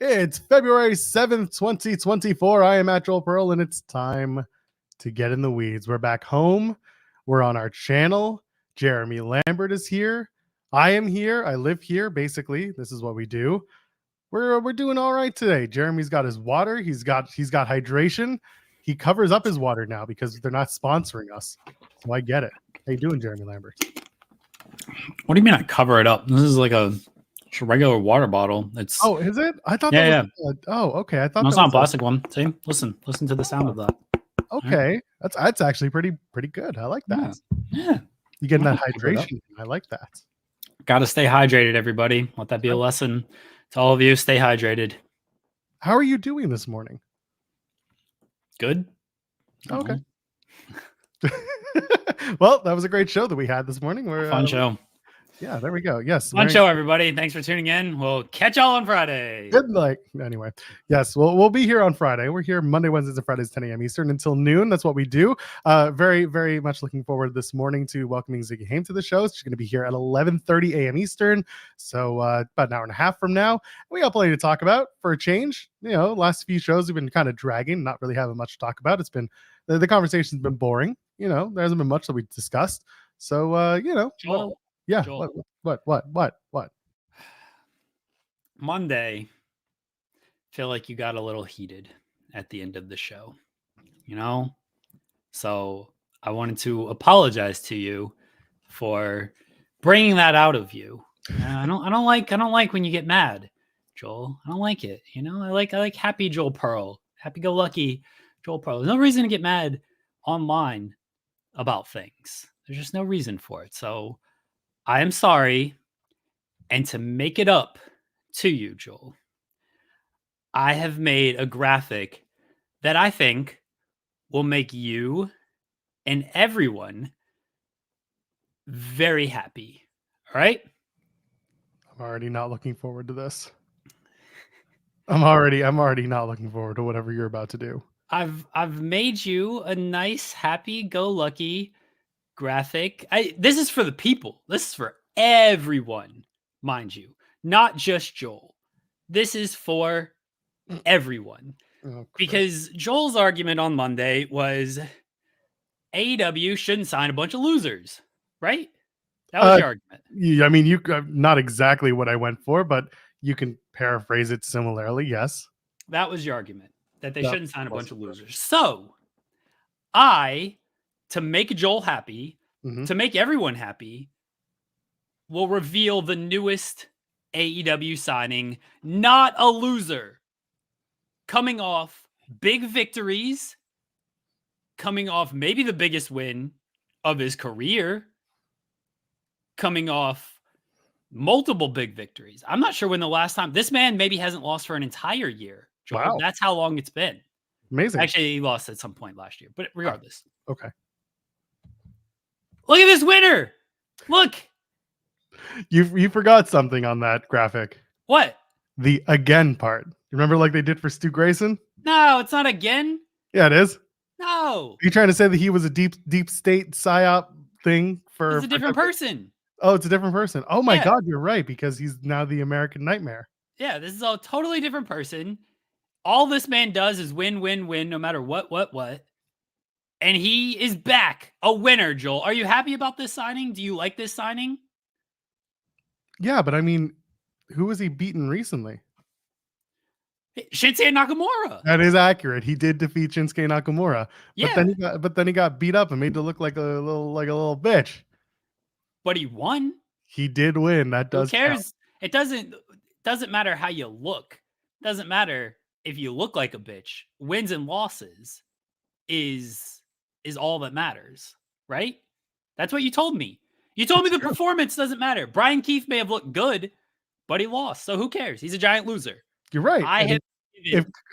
It's February 7th, 2024. I am at Joel Pearl, and it's time to get in the weeds. We're back home. We're on our channel. Jeremy Lambert is here. I am here. I live here. Basically, this is what we do. We're doing all right today. Jeremy's got his water. He's got hydration. He covers up his water now because they're not sponsoring us. So I get it. How you doing, Jeremy Lambert? What do you mean I cover it up? This is like a regular water bottle. It's is it? I thought that was okay. I thought no, it's not a plastic one. See? Listen to the sound of that. Okay. Right. That's actually pretty good. I like that. Yeah. You getting that hydration. I like that. Gotta stay hydrated, everybody. Let that be a lesson to all of you. Stay hydrated. How are you doing this morning? Good. Okay. Well, that was a great show that we had this morning. Fun show. Yeah, there we go. Yes. Fun show, everybody. Thanks for tuning in. We'll catch y'all on Friday. Good night. Anyway, yes, we'll be here on Friday. We're here Monday, Wednesdays, and Fridays, 10 a.m. Eastern until noon. That's what we do. Very, very much looking forward this morning to welcoming Ziggy Haim to the show. She's going to be here at 11:30 a.m. Eastern. So about an hour and a half from now. We got plenty to talk about for a change. You know, last few shows have been kind of dragging, not really having much to talk about. It's been the conversation's been boring. You know, there hasn't been much that we discussed. So Joel. Yeah. Joel. What? Monday, feel like you got a little heated at the end of the show, you know? So I wanted to apologize to you for bringing that out of you. I don't like when you get mad, Joel. I don't like it. You know, I like happy Joel Pearl, happy-go-lucky Joel Pearl. There's no reason to get mad online about things. There's just no reason for it. So I am sorry. And to make it up to you, Joel, I have made a graphic that I think will make you and everyone very happy. All right? I'm already not looking forward to this. I'm already not looking forward to whatever you're about to do. I've made you a nice, happy-go-lucky graphic. This is for the people. This is for everyone, mind you, not just Joel. This is for everyone. Because Joel's argument on Monday was AEW shouldn't sign a bunch of losers, right? That was your argument. Yeah, I mean, you not exactly what I went for, but you can paraphrase it similarly. Yes, that was your argument, that they shouldn't sign a bunch of losers. So to make Joel happy, to make everyone happy, will reveal the newest AEW signing, not a loser, coming off big victories, coming off maybe the biggest win of his career, coming off multiple big victories. I'm not sure when the last time this man maybe hasn't lost for an entire year. Joel. Wow. That's how long it's been. Amazing. Actually, he lost at some point last year, but regardless. Okay. Look at this winner. Look. You forgot something on that graphic. What? The again part. You remember like they did for Stu Grayson? No, it's not again. Yeah, it is. No. Are you trying to say that he was a deep state psyop thing for... It's a different person. Oh, it's a different person. Oh my God, you're right, because he's now the American Nightmare. Yeah, this is a totally different person. All this man does is win, no matter what. And he is back, a winner, Joel. Are you happy about this signing? Do you like this signing? Yeah, but I mean, who was he beaten recently? Shinsuke Nakamura. That is accurate. He did defeat Shinsuke Nakamura. Yeah. But then he got beat up and made to look like a little bitch. But he won. He did win. That does. Who cares? Count. It doesn't matter how you look. It doesn't matter if you look like a bitch. Wins and losses is all that matters, right? That's what you told me. You told me the performance doesn't matter. Brian Keith may have looked good, but he lost. So who cares? He's a giant loser. You're right.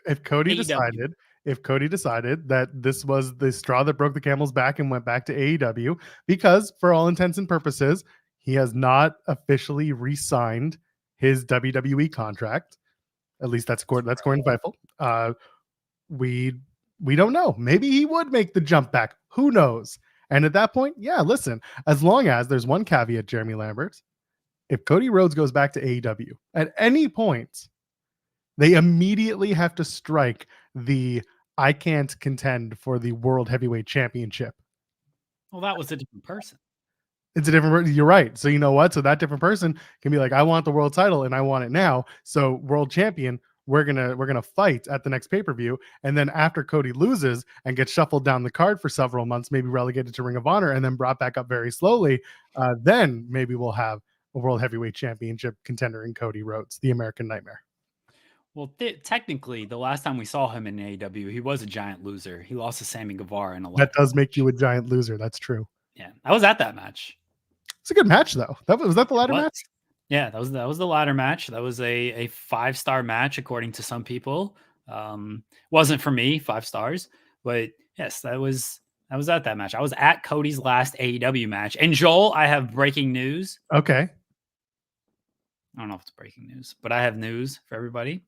If Cody decided that this was the straw that broke the camel's back and went back to AEW, because for all intents and purposes, he has not officially re-signed his WWE contract. At least that's according to Fightful. We don't know. Maybe he would make the jump back. Who knows? And at that point, yeah, listen, as long as there's one caveat, Jeremy Lambert, if Cody Rhodes goes back to AEW at any point, They immediately have to strike the I can't contend for the World Heavyweight Championship. Well, that was a different person. It's a different. You're right. So you know what? So that different person can be like, I want the world title and I want it now. So world champion, we're gonna fight at the next pay-per-view. And then after Cody loses and gets shuffled down the card for several months, maybe relegated to Ring of Honor and then brought back up very slowly, then maybe we'll have a world heavyweight championship contender in Cody Rhodes, the American Nightmare. Well, technically, the last time we saw him in AEW, he was a giant loser. He lost to Sammy Guevara in a That does make you a giant loser. That's true. Yeah, I was at that match. It's a good match, though. Was that the ladder match? Yeah, that was the ladder match. That was a 5-star match according to some people. Wasn't for me, 5 stars, but yes, I was at that match. I was at Cody's last AEW match. And Joel, I have breaking news. Okay. I don't know if it's breaking news, but I have news for everybody.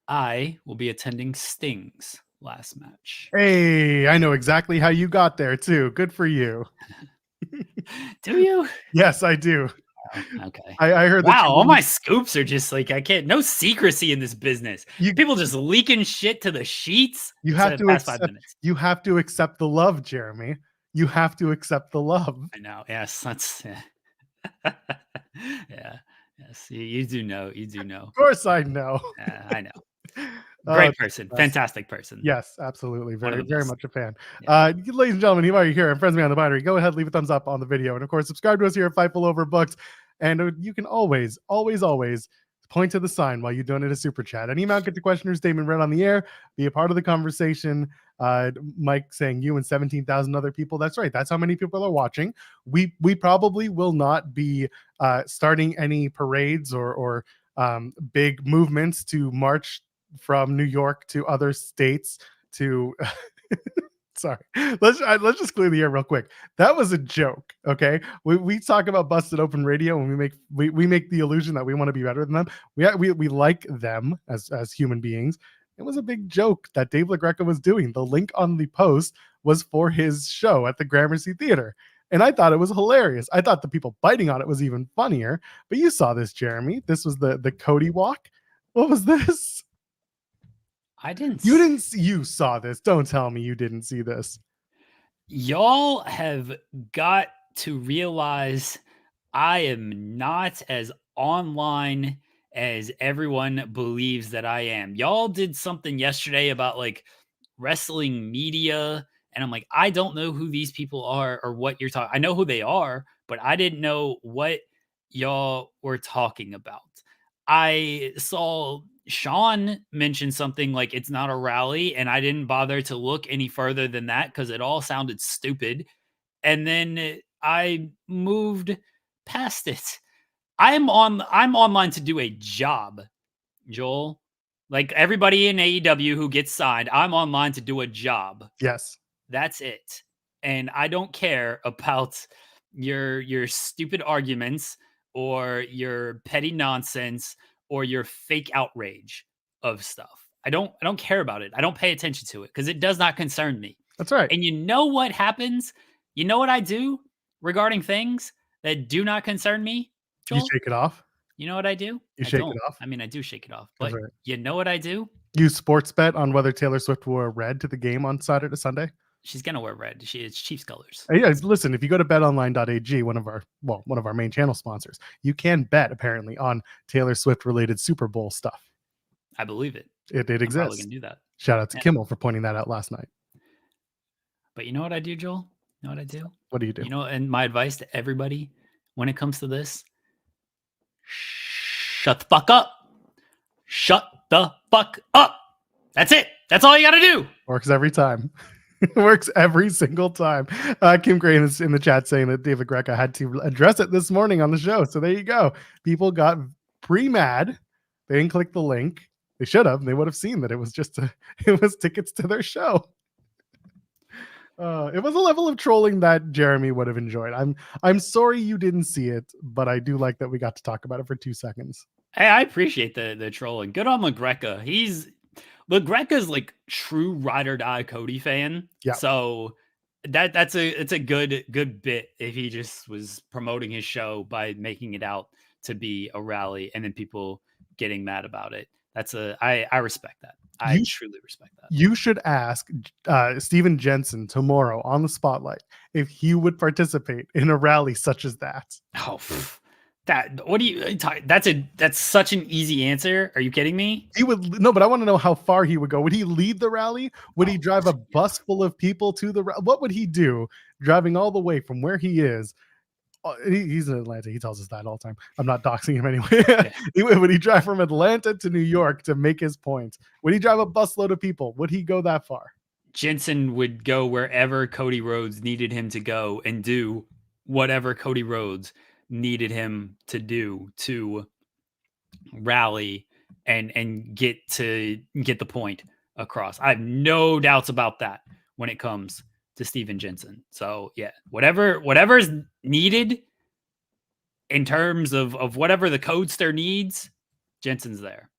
I will be attending Sting's last match. Hey, I know exactly how you got there too. Good for you. Do you? Yes, I do. Oh, okay. I heard. Wow, all my scoops are just like, I can't. No secrecy in this business. People just leaking shit to the sheets. You have to accept. 5 minutes. You have to accept the love, Jeremy. You have to accept the love. I know. Yes, that's. Yeah. Yeah. Yes, you do know. You do know. Of course, I know. I know. Great person, fantastic person. Yes, absolutely. Very much a fan. Yeah. Ladies and gentlemen, if you're here and friends me on the binary, go ahead, leave a thumbs up on the video. And of course, subscribe to us here at Fightful Overbooked. And you can always point to the sign while you donate a super chat. Any amount, get the question or statement read on the air, be a part of the conversation. Mike saying you and 17,000 other people. That's right. That's how many people are watching. We probably will not be starting any parades or big movements to march from New York to other states to sorry, let's just clear the air real quick. That was a joke. Okay, we talk about busted open radio and we make the illusion that we want to be better than them. We like them as human beings. It was a big joke that Dave LaGreca was doing. The link on the post was for his show at the Gramercy Theater. And I thought it was hilarious. I thought the people biting on it was even funnier. But you saw this, Jeremy. This was the Cody walk. What was this? I didn't. You saw this. Don't tell me you didn't see this. Y'all have got to realize I am not as online as everyone believes that I am. Y'all did something yesterday about like wrestling media. And I'm like, I don't know who these people are or what you're talking. I know who they are, but I didn't know what y'all were talking about. I saw Sean mentioned something like it's not a rally, and I didn't bother to look any further than that because it all sounded stupid. And then I moved past it. I'm online to do a job, Joel. Like everybody in AEW who gets signed, I'm online to do a job. Yes. That's it. And I don't care about your stupid arguments or your petty nonsense or your fake outrage of stuff. I don't care about it. I don't pay attention to it because it does not concern me. That's right. And you know what happens? You know what I do regarding things that do not concern me, Joel? You shake it off. You know what I do? You shake it off. I mean, I do shake it off. But you know what I do? You sports bet on whether Taylor Swift wore red to the game on Saturday, Sunday. She's gonna wear red. It's Chiefs colors. Yeah, listen. If you go to betonline.ag, one of our main channel sponsors, you can bet apparently on Taylor Swift related Super Bowl stuff. I believe it. It exists. I'm probably gonna do that. Shout out to Kimmel for pointing that out last night. But you know what I do, Joel? You know what I do? What do you do? You know, and my advice to everybody when it comes to this: shut the fuck up. Shut the fuck up. That's it. That's all you got to do. Works every time. Works every single time. Kim Gray is in the chat saying that David Greca had to address it this morning on the show. So there you go. People got pre-mad. They didn't click the link. They should have. They would have seen that it was it was tickets to their show. It was a level of trolling that Jeremy would have enjoyed. I'm sorry you didn't see it, but I do like that we got to talk about it for 2 seconds. Hey, I appreciate the trolling. Good on LaGreca. LaGreca's like true ride or die Cody fan. Yeah. So it's a good bit if he just was promoting his show by making it out to be a rally and then people getting mad about it. I respect that. I truly respect that. You should ask Steven Jensen tomorrow on the Spotlight if he would participate in a rally such as that. Oh, that's such an easy answer. Are you kidding me? He would no, but I want to know how far he would go. Would he lead the rally? Would he drive a bus full of people to the what would he do driving all the way from where he is? He's in Atlanta. He tells us that all the time. I'm not doxing him anyway. Yeah. Would he drive from Atlanta to New York to make his point? Would he drive a busload of people? Would he go that far? Jensen would go wherever Cody Rhodes needed him to go and do whatever Cody Rhodes needed him to do to rally and get the point across. I have no doubts about that when it comes to Steven Jensen. So yeah, whatever is needed in terms of whatever the Codester needs, Jensen's there.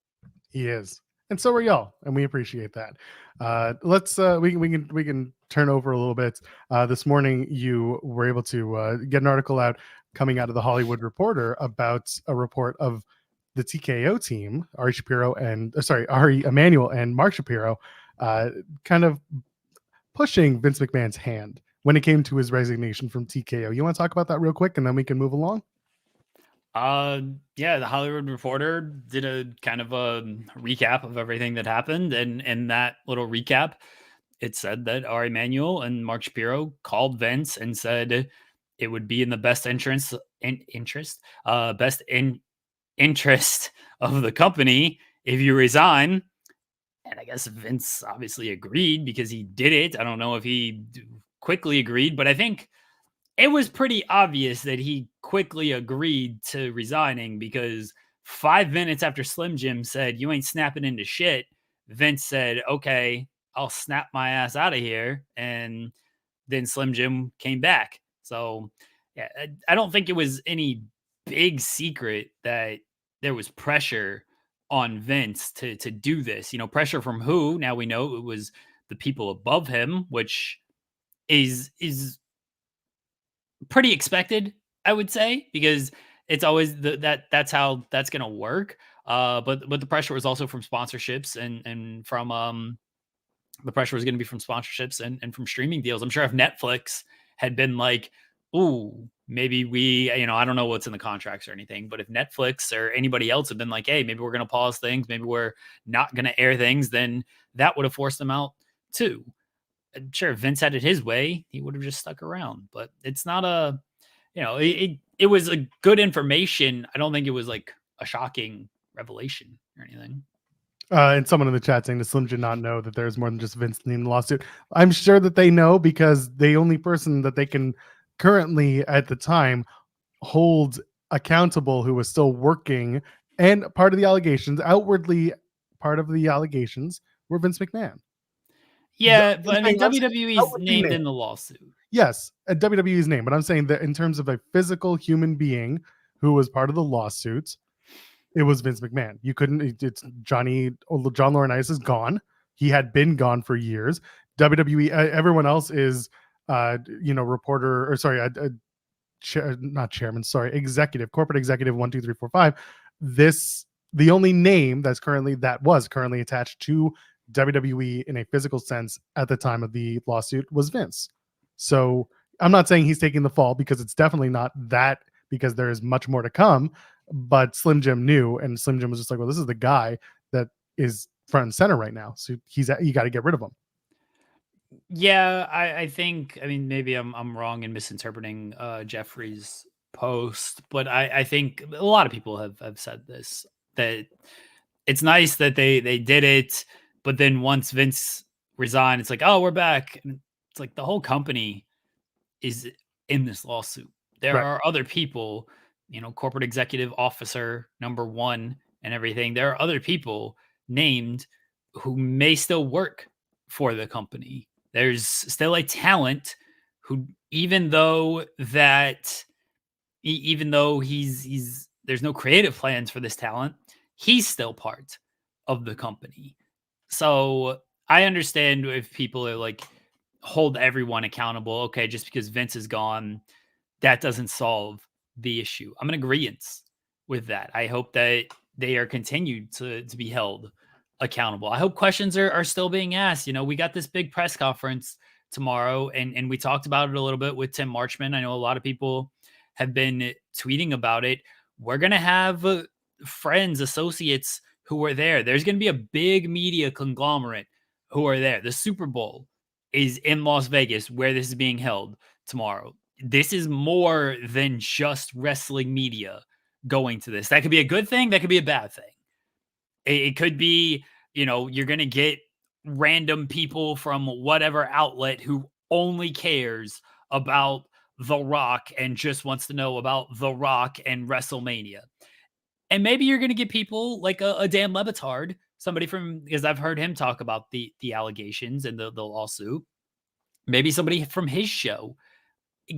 He is, and so are y'all, and we appreciate that. Let's we can turn over a little bit. This morning, you were able to get an article out coming out of the Hollywood Reporter about a report of the TKO team, Ari Emanuel and Mark Shapiro, kind of pushing Vince McMahon's hand when it came to his resignation from TKO. You want to talk about that real quick, and then we can move along? Yeah, the Hollywood Reporter did a kind of a recap of everything that happened, and in that little recap, it said that Ari Emanuel and Mark Shapiro called Vince and said it would be in the best interest of the company if you resign. And I guess Vince obviously agreed because he did it. I don't know if he quickly agreed, but I think it was pretty obvious that he quickly agreed to resigning because 5 minutes after Slim Jim said, "You ain't snapping into shit," Vince said, "Okay, I'll snap my ass out of here." And then Slim Jim came back. So yeah, I don't think it was any big secret that there was pressure on Vince to do this. Pressure from who? Now we know it was the people above him, which is pretty expected, I would say, because it's always that's how that's going to work. But the pressure was also from sponsorships and from the pressure was going to be from sponsorships and from streaming deals. I'm sure if Netflix had been like, "Ooh, maybe we, I don't know what's in the contracts or anything, but if Netflix or anybody else had been like, hey, maybe we're going to pause things, maybe we're not going to air things," then that would have forced them out too. I'm sure if Vince had it his way, he would have just stuck around. But it's not it was a good information. I don't think it was like a shocking revelation or anything. And someone in the chat saying, does Slim Jim not know that there's more than just Vince in the lawsuit? I'm sure that they know, because the only person that they can currently at the time hold accountable who was still working and part of the allegations, outwardly part of the allegations, were Vince McMahon. Yeah, but I mean, WWE's named in the lawsuit. Yes, at WWE's name, but I'm saying that in terms of a physical human being who was part of the lawsuit, it was Vince McMahon. You couldn't. It's John Laurinaitis is gone. He had been gone for years. WWE. Everyone else is, reporter or sorry, not chairman. Sorry, executive, corporate executive. 1, 2, 3, 4, 5. The only name that was currently attached to WWE in a physical sense at the time of the lawsuit was Vince. So I'm not saying he's taking the fall, because it's definitely not that, because there is much more to come. But Slim Jim knew, and Slim Jim was just like, well, this is the guy that is front and center right now. So you got to get rid of him. Yeah, I think, I mean, maybe I'm wrong in misinterpreting Jeffrey's post, but I think a lot of people have said this, that it's nice that they did it, but then once Vince resigned, it's like, oh, we're back. And it's like the whole company is in this lawsuit. There Right. are other people, corporate executive officer number 1 and everything. There are other people named who may still work for the company. There's still a talent who, even though he's there's no creative plans for this talent, he's still part of the company. So I understand if people are like, hold everyone accountable. Okay, just because Vince is gone, that doesn't solve the issue. I'm in agreement with that. I hope that they are continued to be held accountable. I hope questions are still being asked. We got this big press conference tomorrow, and we talked about it a little bit with Tim Marchman. I know a lot of people have been tweeting about it. We're going to have friends, associates who are there. There's going to be a big media conglomerate who are there. The Super Bowl is in Las Vegas, where this is being held tomorrow. This is more than just wrestling media going to this. That could be a good thing. That could be a bad thing. It could be, you're going to get random people from whatever outlet who only cares about The Rock and just wants to know about The Rock and WrestleMania. And maybe you're going to get people like a Dan Lebitard, somebody because I've heard him talk about the allegations and the lawsuit. Maybe somebody from his show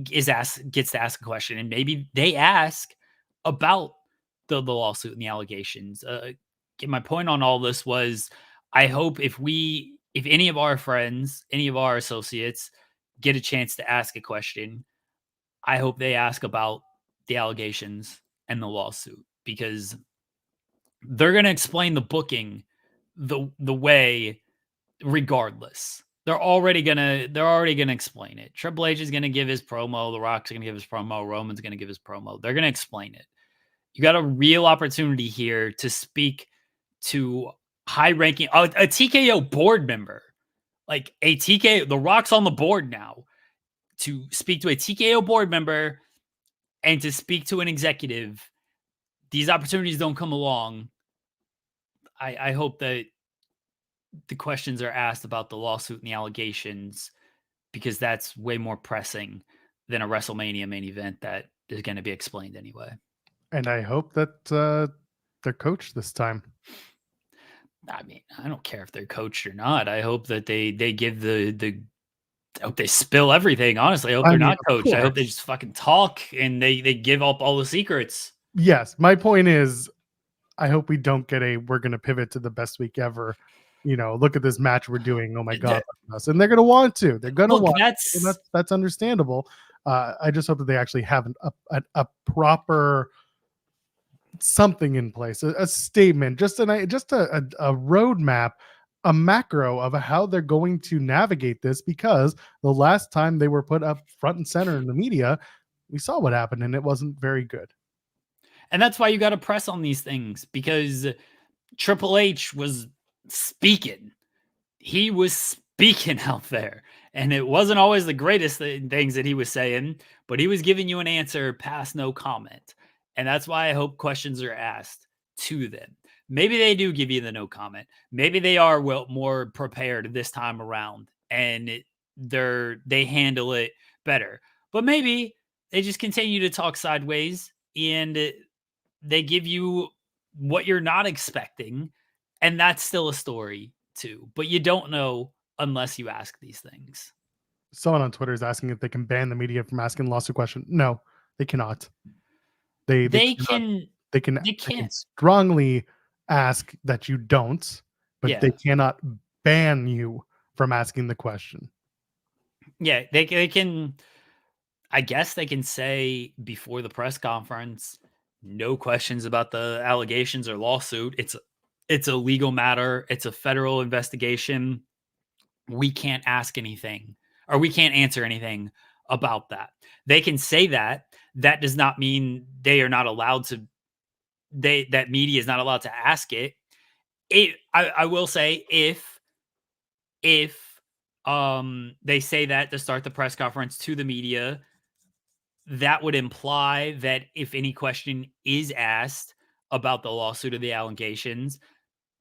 gets to ask a question, and maybe they ask about the lawsuit and the allegations. My point on all this was, I hope if any of our friends, any of our associates get a chance to ask a question, I hope they ask about the allegations and the lawsuit, because they're going to explain the booking the way regardless. They're already gonna explain it. Triple H is gonna give his promo. The Rock's gonna give his promo. Roman's gonna give his promo. They're gonna explain it. You got a real opportunity here to speak to high-ranking a TKO board member, like a TKO. The Rock's on the board now. To speak to a TKO board member and to speak to an executive, these opportunities don't come along. I hope that the questions are asked about the lawsuit and the allegations, because that's way more pressing than a WrestleMania main event that is going to be explained anyway. And I hope that they're coached this time. I mean, I don't care if they're coached or not. I hope that they give I hope they spill everything. Honestly, I hope they're not coached. I hope they just fucking talk and they give up all the secrets. Yes, my point is, I hope we don't get we're going to pivot to the best week ever. Look at this match we're doing. Oh my God. And they're going to want to. They're going to want to. That's understandable. I just hope that they actually have a proper something in place, a statement, just a roadmap, a macro of how they're going to navigate this, because the last time they were put up front and center in the media, we saw what happened and it wasn't very good. And that's why you got to press on these things, because Triple H was speaking. He was speaking out there, and it wasn't always the greatest things that he was saying, but he was giving you an answer past no comment. And that's why I hope questions are asked to them. Maybe they do give you the no comment. Maybe they are more prepared this time around and they handle it better. But maybe they just continue to talk sideways and they give you what you're not expecting, and that's still a story too. But you don't know unless you ask these things. Someone on Twitter is asking if they can ban the media from asking lawsuit question. No, they cannot. They can strongly ask that you don't, but they cannot ban you from asking the question. Yeah, they can. I guess they can say before the press conference, no questions about the allegations or lawsuit. It's a legal matter. It's a federal investigation. We can't ask anything, or we can't answer anything about that. They can say that. That does not mean they are not allowed to. That media is not allowed to ask it. I will say, if they say that to start the press conference to the media, that would imply that if any question is asked about the lawsuit or the allegations,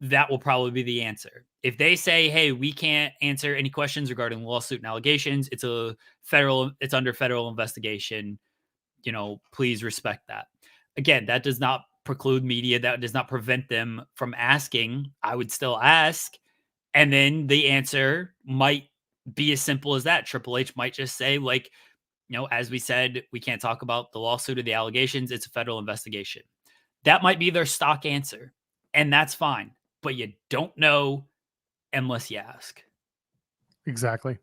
that will probably be the answer. If they say, hey, we can't answer any questions regarding lawsuit and allegations, it's under federal investigation, please respect that. Again, that does not preclude media. That does not prevent them from asking. I would still ask. And then the answer might be as simple as that. Triple H might just say, like, as we said, we can't talk about the lawsuit or the allegations. It's a federal investigation. That might be their stock answer, and that's fine. But you don't know unless you ask. Exactly.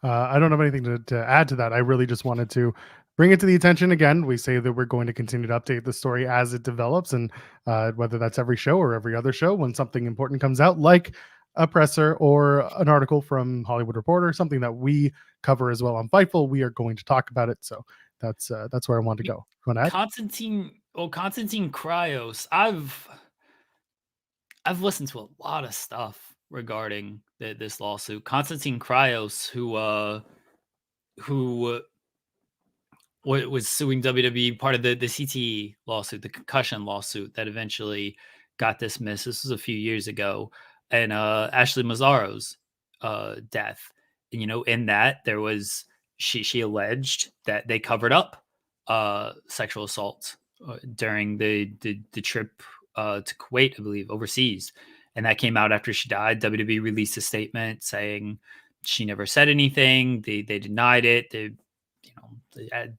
I don't have anything to add to that. I really just wanted to bring it to the attention again. We say that we're going to continue to update the story as it develops, and whether that's every show or every other show when something important comes out, like a presser or an article from Hollywood Reporter, something that we cover as well on Fightful, we are going to talk about it. So that's where I want to go. Constantine Cryos. I've listened to a lot of stuff regarding this lawsuit. Constantine Cryos, who was suing WWE, part of the CTE lawsuit, the concussion lawsuit that eventually got dismissed. This was a few years ago, and Ashley Mazzaro's death. And, in that there was she alleged that they covered up sexual assault during the trip to Kuwait, I believe, overseas, and that came out after she died. WWE released a statement saying she never said anything. They denied it. The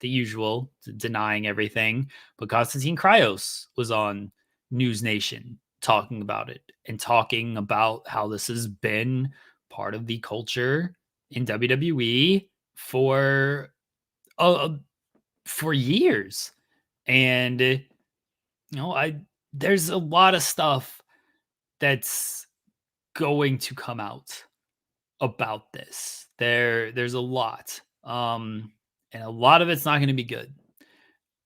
usual, denying everything. But Constantine Cryos was on News Nation talking about it and talking about how this has been part of the culture in WWE for years. And there's a lot of stuff that's going to come out about this. There's a lot. And a lot of it's not going to be good.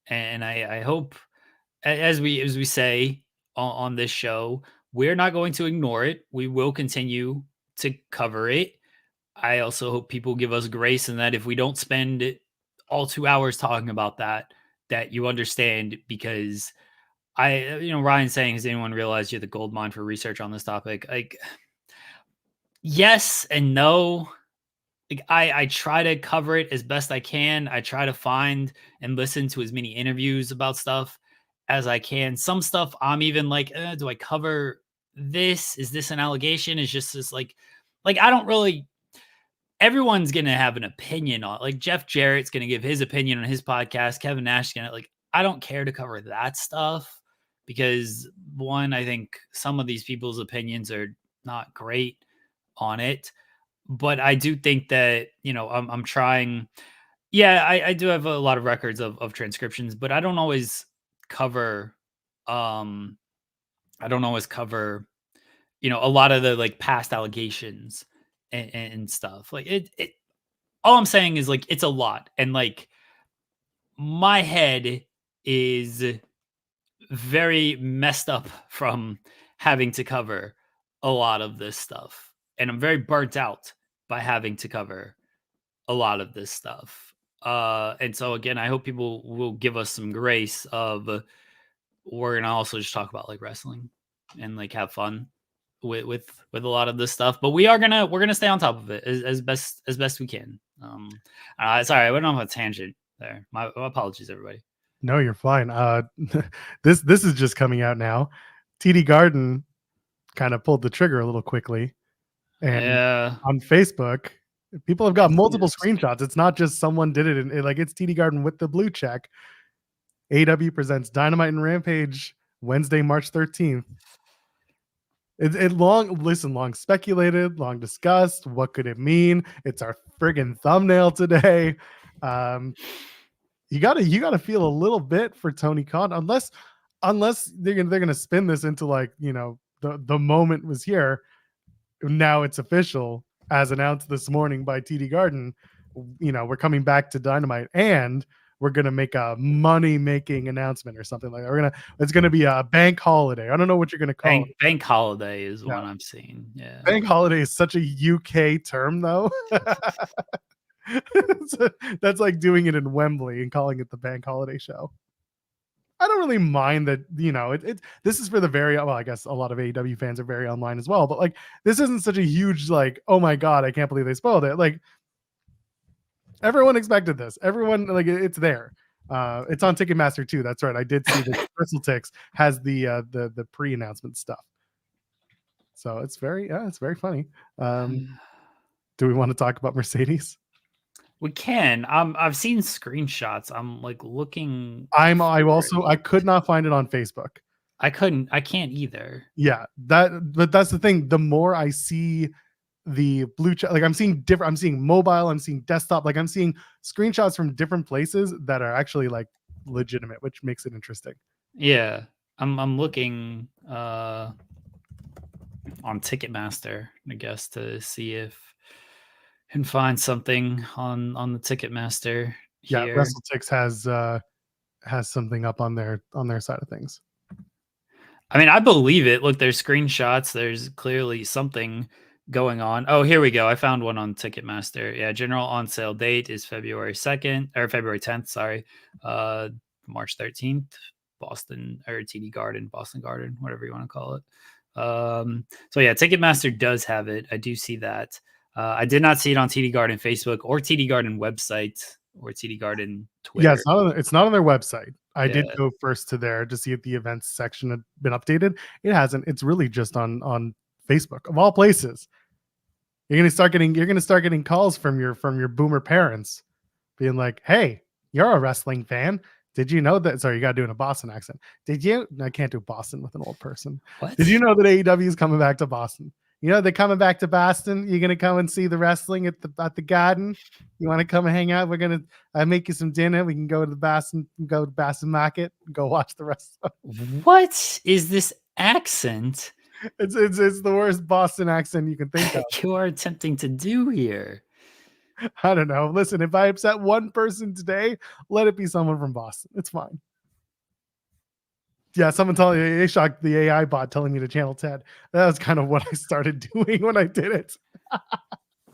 And I hope, as we say on this show, we're not going to ignore it. We will continue to cover it. I also hope people give us grace in that if we don't spend all 2 hours talking about that you understand, because Ryan saying, has anyone realized you're the gold mine for research on this topic? Like, yes and no. Like, I try to cover it as best I can. I try to find and listen to as many interviews about stuff as I can. Some stuff I'm even like, do I cover this? Is this an allegation? Is just this like I don't really. Everyone's gonna have an opinion on, like, Jeff Jarrett's gonna give his opinion on his podcast. Kevin Nash gonna, like, I don't care to cover that stuff because, one, I think some of these people's opinions are not great on it. But I do think that, I'm trying. Yeah, I do have a lot of records of transcriptions, but I don't always cover, a lot of the, like, past allegations and stuff. Like, it all I'm saying is, like, it's a lot. And, like, my head is very messed up from having to cover a lot of this stuff. And I'm very burnt out by having to cover a lot of this stuff. And so, again, I hope people will give us some grace of, we're going to also just talk about, like, wrestling and, like, have fun with a lot of this stuff. But we're gonna stay on top of it as best we can. Sorry, I went off a tangent there. My apologies, everybody. No, you're fine. This is just coming out now. TD Garden kind of pulled the trigger a little quickly, and on Facebook, people have got multiple screenshots. It's not just someone did it, and it's TD Garden with the blue check. AEW presents Dynamite and Rampage Wednesday, March 13th. It long speculated, long discussed. What could it mean? It's our friggin' thumbnail today. You gotta feel a little bit for Tony Khan, unless they're gonna spin this into, like, the moment was here. Now it's official, as announced this morning by TD Garden. We're coming back to Dynamite, and we're gonna make a money-making announcement or something like that. It's gonna be a bank holiday. I don't know what you're gonna call it. Bank holiday is one I'm seeing. Yeah, bank holiday is such a UK term, though. That's like doing it in Wembley and calling it the bank holiday show. I don't really mind that, this is for the very, well, I guess a lot of AEW fans are very online as well, but, like, this isn't such a huge, like, oh my God, I can't believe they spoiled it. Like, everyone expected this. Everyone, like, it's there. It's on Ticketmaster too. That's right. I did see that Crystal Ticks has the pre-announcement stuff. So it's very funny. Do we want to talk about Mercedes? We can. I've seen screenshots. I'm, like, looking. I could not find it on Facebook. I can't either. Yeah, but that's the thing. The more I see the blue chat. Like I'm seeing different. I'm seeing mobile. I'm seeing desktop. Like I'm seeing screenshots from different places that are actually like legitimate, which makes it interesting. Yeah, I'm looking on Ticketmaster, I guess, to see if I can find something on the Ticketmaster Yeah, here. WrestleTix has something up on their side of things. I mean, I believe it. Look, there's screenshots. There's clearly something going on. Oh, here we go. I found one on Ticketmaster. Yeah, general on sale date is February 2nd or February 10th, sorry. March 13th, Boston or TD Garden, Boston Garden, whatever you want to call it. So yeah, Ticketmaster does have it. I do see that. I did not see it on TD Garden Facebook or TD Garden website or TD Garden Twitter. Yeah, it's not on their website. I Yeah. did go first to there to see if the events section had been updated. It hasn't. It's really just on Facebook of all places. You're gonna start getting calls from your boomer parents being like, "Hey, you're a wrestling fan. Did you know that?" Sorry, you got to do it in a Boston accent. Did you? I can't do Boston with an old person. What? Did you know that AEW is coming back to Boston? You know they're coming back to Boston. You're gonna come and see the wrestling at the Garden. You want to come and hang out? We're gonna I make you some dinner. We can go to the Boston Market. Go watch the wrestling. What is this accent? It's the worst Boston accent you can think of. You are attempting to do here. I don't know. Listen, if I upset one person today, let it be someone from Boston. It's fine. Yeah, someone telling me they shocked the AI bot telling me to channel Ted. That was kind of what I started doing when I did it.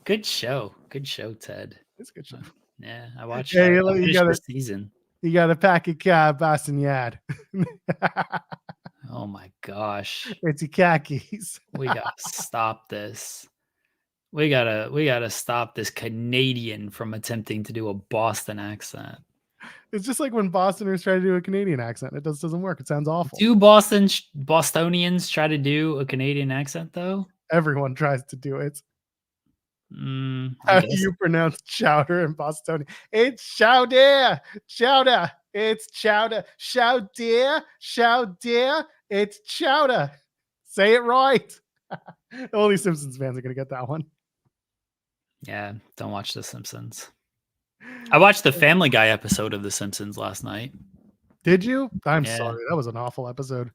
Good show, Ted. It's a good show. Yeah, I watched. Hey, I you finished got the it. season. You got a pack of Boston Yard. Oh my gosh, it's your khakis. We gotta stop this. We gotta stop this Canadian from attempting to do a Boston accent. It's just like when Bostoners try to do a Canadian accent. It doesn't work. It sounds awful. Do Bostonians try to do a Canadian accent though? Everyone tries to do it. How do you pronounce chowder in Bostonian? It's chowder, chowder. It's chowder, chowder, chowder. It's chowder. Say it right. Only Simpsons fans are gonna get that one. Yeah, don't watch The Simpsons. I watched the Family Guy episode of The Simpsons last night. Did you? I'm sorry. That was an awful episode.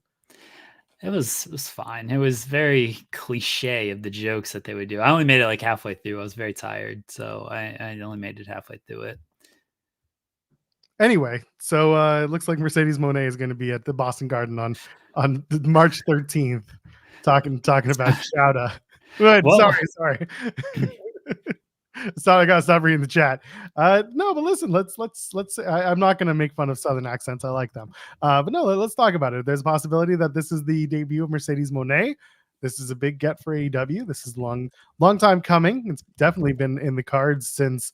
It was fine. It was very cliche of the jokes that they would do. I only made it like halfway through. I was very tired, so I only made it halfway through it. Anyway, so it looks like Mercedes Moné is going to be at the Boston Garden on March 13th, talking about Shouda. Sorry. Sorry, I gotta stop reading the chat. No, but listen, let's. I'm not gonna make fun of Southern accents. I like them. But no, let's talk about it. There's a possibility that this is the debut of Mercedes Moné. This is a big get for AEW. This is long time coming. It's definitely been in the cards since,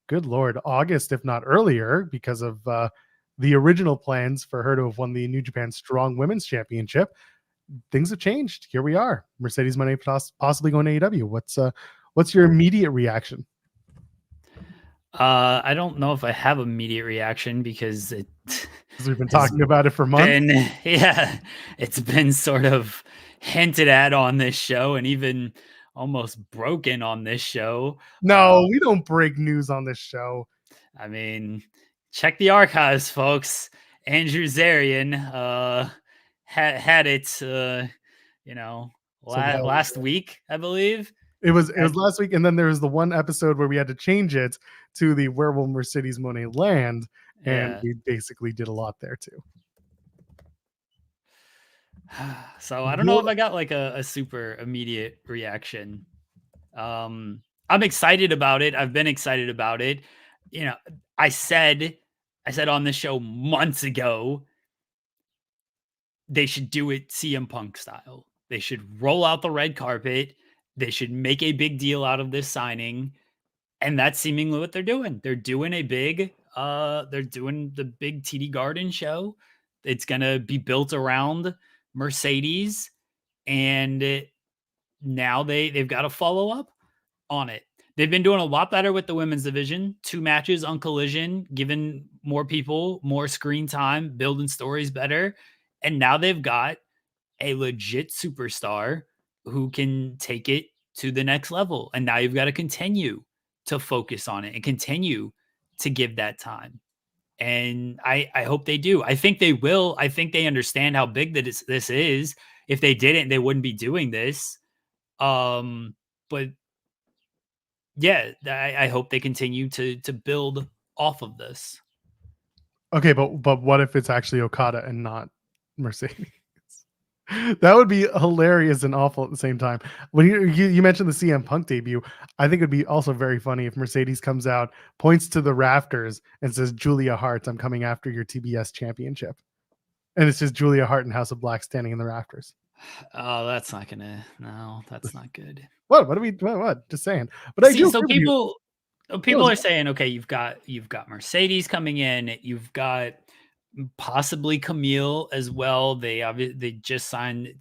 good Lord, August, if not earlier, because of the original plans for her to have won the New Japan Strong Women's Championship. Things have changed. Here we are. Mercedes Moné possibly going to AEW. What's your immediate reaction? I don't know if I have immediate reaction because we've been talking about it for months. It's been sort of hinted at on this show and even almost broken on this show. No, we don't break news on this show. I mean, check the archives, folks. Andrew Zarian had it, last week, I believe. It was last week, and then there was the one episode where we had to change it to the Where Will Mercedes Moné Land, and we basically did a lot there too. So I don't know if I got like a super immediate reaction. I'm excited about it. I've been excited about it. I said on the show months ago, they should do it CM Punk style. They should roll out the red carpet. They should make a big deal out of this signing. And that's seemingly what they're doing. They're doing the big TD Garden show. It's going to be built around Mercedes. And now they've got to follow up on it. They've been doing a lot better with the women's division. 2 matches on Collision, giving more people more screen time, building stories better. And now they've got a legit superstar who can take it to the next level. And now you've got to continue to focus on it and continue to give that time. And I hope they do. I think they will. I think they understand how big this is. If they didn't, they wouldn't be doing this. But yeah, I hope they continue to build off of this. Okay, but what if it's actually Okada and not Mercedes? That would be hilarious and awful at the same time. When you mentioned the CM Punk debut, I think it'd be also very funny if Mercedes comes out, points to the rafters, and says, "Julia Hart, I'm coming after your TBS championship." And it's just Julia Hart and House of Black standing in the rafters. Oh, that's not gonna. No, that's not good. What? What are we? What? Just saying. But I do. So people are saying, okay, you've got Mercedes coming in. You've got possibly Camille as well. They just signed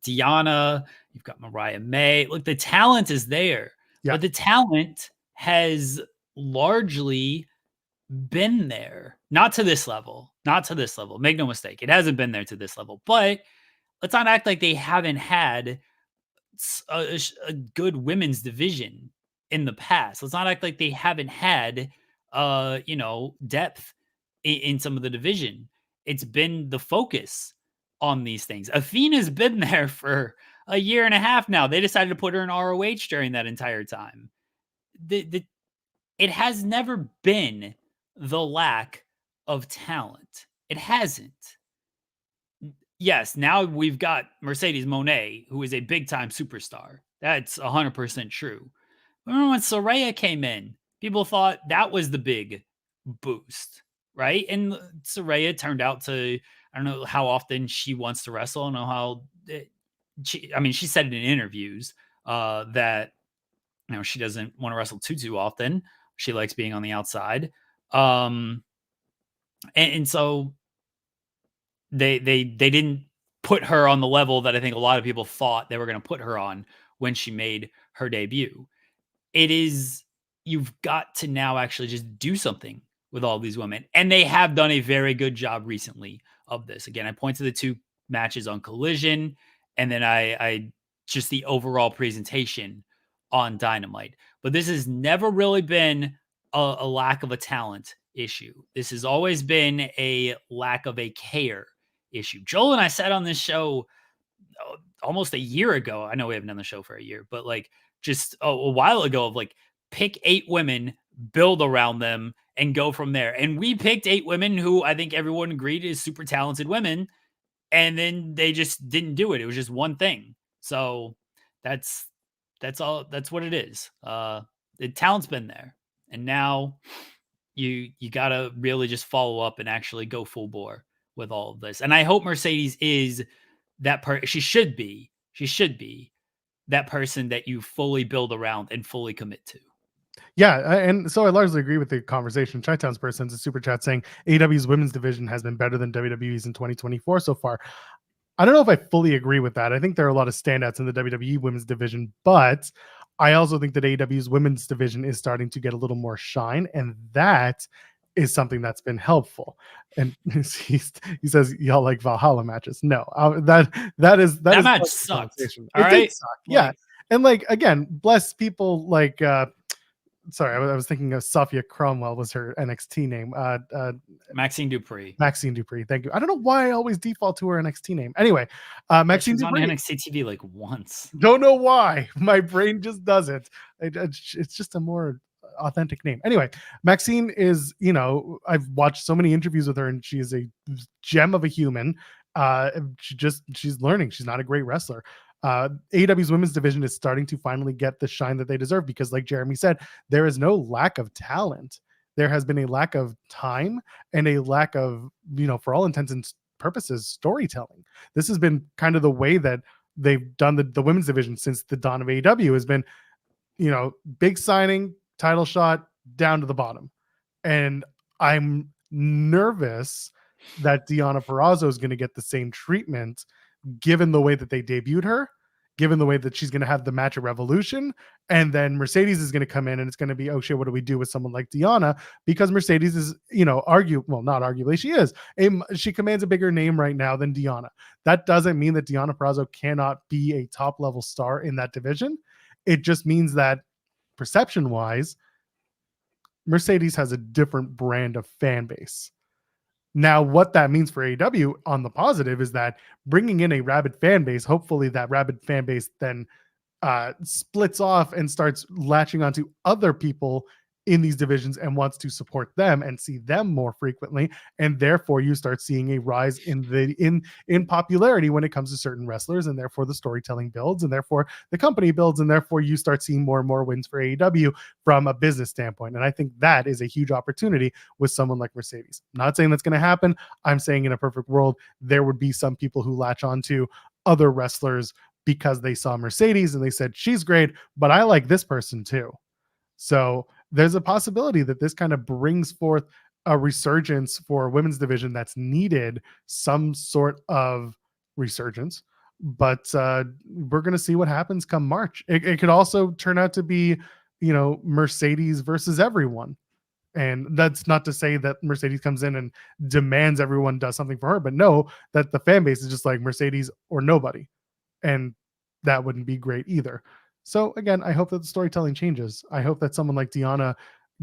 Diana. You've got Mariah May. Look, the talent is there, but the talent has largely been there. Not to this level. Not to this level. Make no mistake. It hasn't been there to this level. But let's not act like they haven't had a good women's division in the past. Let's not act like they haven't had depth in some of the division. It's been the focus on these things. Athena's been there for a year and a half now. They decided to put her in ROH during that entire time. It has never been the lack of talent. It hasn't. Yes, now we've got Mercedes Moné, who is a big-time superstar. That's 100% true. Remember when Saraya came in? People thought that was the big boost, right? And Saraya turned out to, I don't know how often she wants to wrestle. I don't know how, she said it in interviews that, she doesn't want to wrestle too often. She likes being on the outside. And so they didn't put her on the level that I think a lot of people thought they were going to put her on when she made her debut. You've got to now actually just do something with all these women. And they have done a very good job recently of this. Again, I point to the 2 matches on Collision, and then I just the overall presentation on Dynamite. But this has never really been a lack of a talent issue. This has always been a lack of a care issue. Joel and I said on this show almost a year ago. I know we haven't done the show for a year, but like just a while ago of like pick 8 women, build around them, and go from there. And we picked 8 women who I think everyone agreed is super talented women. And then they just didn't do it. It was just one thing. So that's all. That's what it is. The talent's been there. And now you got to really just follow up and actually go full bore with all of this. And I hope Mercedes is that she should be that person that you fully build around and fully commit to. Yeah, and so I largely agree with the conversation. Chi-Town's person sends a super chat saying AEW's women's division has been better than WWE's in 2024 so far. I don't know if I fully agree with that. I think there are a lot of standouts in the WWE women's division, but I also think that AEW's women's division is starting to get a little more shine, and that is something that's been helpful. And he says y'all like Valhalla matches. No, that match sucked. It did suck. Yeah, and like again, bless people like. Sorry, I was thinking of Sophia Cromwell was her NXT name. Maxine Dupree. Maxine Dupree. Thank you. I don't know why I always default to her NXT name. Anyway, Maxine Dupree. On NXT TV like once. Don't know why. My brain just does it. It's just a more authentic name. Anyway, Maxine is, I've watched so many interviews with her and she is a gem of a human. She's learning. She's not a great wrestler. AEW's women's division is starting to finally get the shine that they deserve because, like Jeremy said, there is no lack of talent. There has been a lack of time and a lack of, for all intents and purposes, storytelling. This has been kind of the way that they've done the women's division since the dawn of AEW has been, big signing, title shot, down to the bottom. And I'm nervous that Deonna Purrazzo is going to get the same treatment given the way that they debuted her given the way that she's going to have the match at Revolution. And then Mercedes is going to come in and it's going to be, oh shit, what do we do with someone like Deonna? Because Mercedes is, not arguably, she is. She commands a bigger name right now than Deonna. That doesn't mean that Deonna Purrazzo cannot be a top level star in that division. It just means that perception wise, Mercedes has a different brand of fan base. Now, what that means for AEW on the positive is that bringing in a rabid fan base, hopefully that rabid fan base then splits off and starts latching onto other people in these divisions and wants to support them and see them more frequently, and therefore you start seeing a rise in popularity when it comes to certain wrestlers, and therefore the storytelling builds, and therefore the company builds, and therefore you start seeing more and more wins for AEW from a business standpoint. And I think that is a huge opportunity with someone like Mercedes. I'm not saying that's going to happen. I'm saying in a perfect world there would be some people who latch onto other wrestlers because they saw Mercedes and they said, she's great, but I like this person too. So there's a possibility that this kind of brings forth a resurgence for a women's division that's needed some sort of resurgence. But we're going to see what happens come March. It could also turn out to be, Mercedes versus everyone. And that's not to say that Mercedes comes in and demands everyone does something for her, but no, that the fan base is just like Mercedes or nobody. And that wouldn't be great either. So again, I hope that the storytelling changes. I hope that someone like Deonna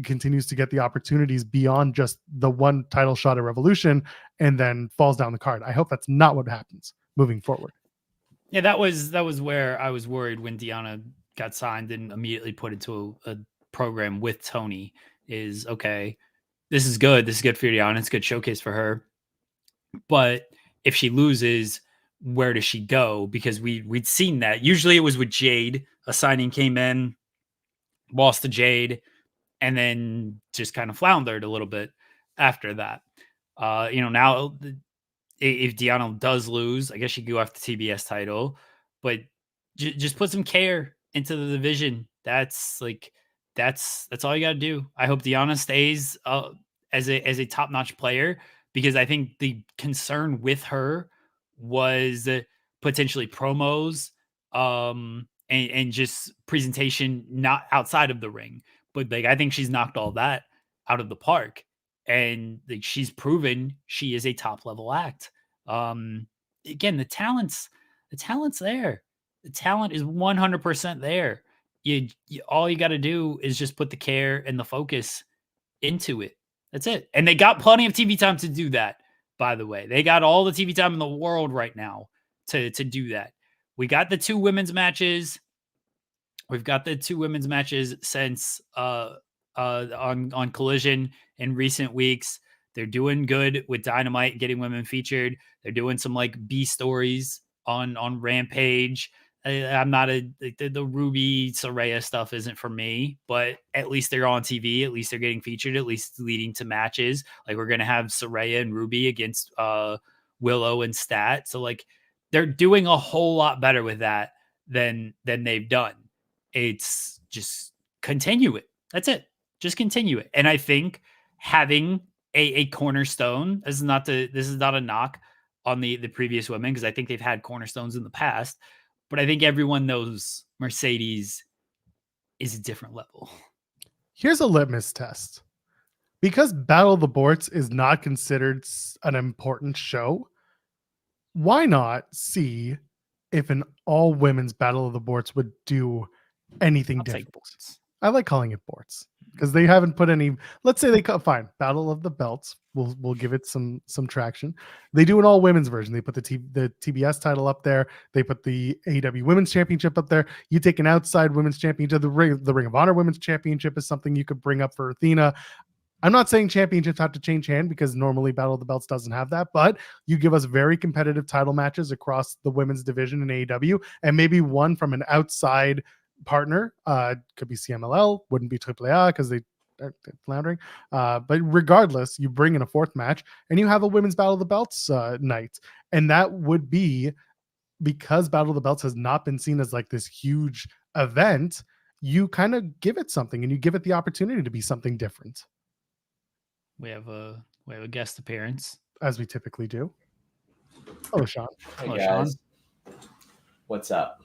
continues to get the opportunities beyond just the one title shot at Revolution and then falls down the card. I hope that's not what happens moving forward. Yeah, that was where I was worried when Deonna got signed and immediately put into a program with Tony. Is okay, this is good. This is good for Deonna. It's a good showcase for her. But if she loses, where does she go? Because we'd seen that. Usually it was with Jade. A signing came in, lost to Jade, and then just kind of floundered a little bit after that. Now if Deonna does lose, I guess she could go after the TBS title, but just put some care into the division. That's all you got to do. I hope Deonna stays as a top notch player, because I think the concern with her was potentially promos, and just presentation, not outside of the ring. But like, I think she's knocked all that out of the park, and like, she's proven she is a top level act. Again, the talent's there. The talent is 100% there. You all you got to do is just put the care and the focus into it. That's it. And they got plenty of TV time to do that. By the way, they got all the TV time in the world right now to do that. We got the two women's matches. We've got the two women's matches since on Collision in recent weeks. They're doing good with Dynamite, getting women featured. They're doing some like B stories on Rampage. I'm not the Ruby Saraya stuff isn't for me, but at least they're on TV. At least they're getting featured. At least leading to matches. Like, we're gonna have Saraya and Ruby against Willow and Stat. So like, they're doing a whole lot better with that than they've done. It's just continue it. That's it. Just continue it. And I think having a cornerstone, this is not a knock on the previous women, because I think they've had cornerstones in the past, but I think everyone knows Mercedes is a different level. Here's a litmus test. Because Battle of the Borts is not considered an important show, why not see if an all women's Battle of the Borts would do anything different? I like calling it Borts because they haven't put any. Let's say they cut fine Battle of the Belts. We'll give it some traction. They do an all women's version. They put the TBS title up there. They put the AEW Women's Championship up there. You take an outside Women's Championship. The Ring of Honor Women's Championship is something you could bring up for Athena. I'm not saying championships have to change hand, because normally Battle of the Belts doesn't have that, but you give us very competitive title matches across the women's division in AEW, and maybe one from an outside partner. Could be CMLL, wouldn't be AAA because they're floundering. But regardless, you bring in a fourth match and you have a women's Battle of the Belts night. And that would be, because Battle of the Belts has not been seen as like this huge event, you kind of give it something and you give it the opportunity to be something different. We have a guest appearance, as we typically do. Hello, Sean. Hey guys. Sean. What's up?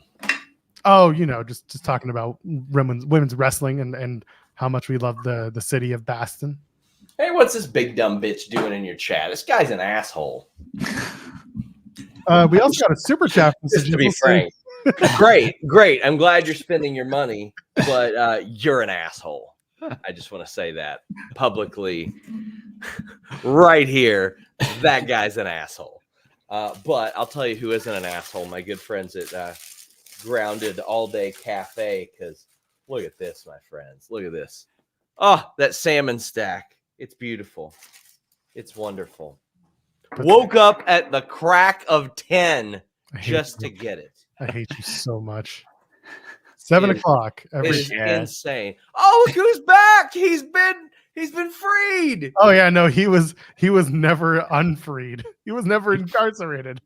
Oh, just talking about women's wrestling and how much we love the city of Boston. Hey, what's this big dumb bitch doing in your chat? This guy's an asshole. We also got a super chat message. Just to be frank. Great. I'm glad you're spending your money, but you're an asshole. I just want to say that publicly right here. That guy's an asshole. But I'll tell you who isn't an asshole. My good friends at Grounded All Day Cafe. Because look at this, my friends. Look at this. Oh, that salmon stack. It's beautiful. It's wonderful. Woke up at the crack of 10 just to get it. I hate you so much. 7 o'clock every day. Insane. Oh, look who's back. He's been freed. Oh yeah, no, he was never unfreed. He was never incarcerated.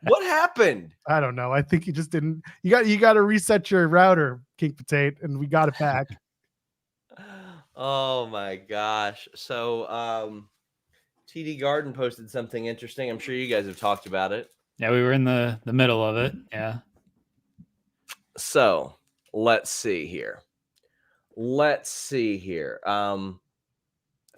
What happened? I don't know. I think he just didn't. You got to reset your router, King Potato, and we got it back. Oh my gosh. So TD Garden posted something interesting. I'm sure you guys have talked about it. Yeah, we were in the middle of it. Yeah. So let's see here. I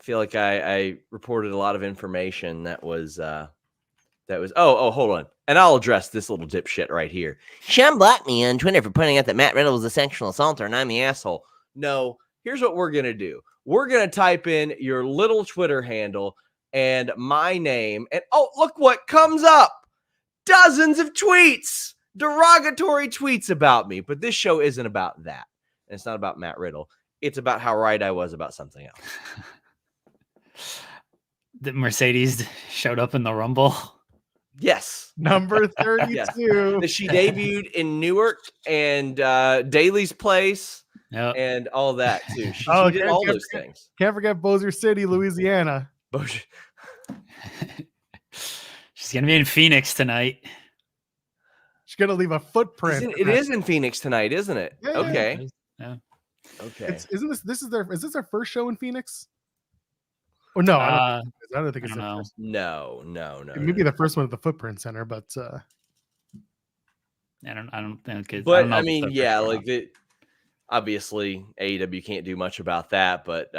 feel like I reported a lot of information that was hold on. And I'll address this little dipshit right here. Sean blocked me on Twitter for pointing out that Matt Riddle was a sexual assaulter and I'm the asshole. No, here's what we're gonna do. We're gonna type in your little Twitter handle and my name, and oh, look what comes up. Dozens of tweets, derogatory tweets about me. But this show isn't about that. And it's not about Matt Riddle. It's about how right I was about something else. The Mercedes showed up in the Rumble. Yes. Number 32. Yes. She debuted in Newark and Daly's Place and all that too. She did all those things. Can't forget Bossier City, Louisiana. She's going to be in Phoenix tonight. She's going to leave a footprint. It is in Phoenix tonight, isn't it? Yeah, okay. Yeah. Okay. Is this their first show in Phoenix? Or no, I don't think it's their first. No. It may be the first one at the Footprint Center, but I don't think it's. But I mean, yeah, like obviously AEW can't do much about that, but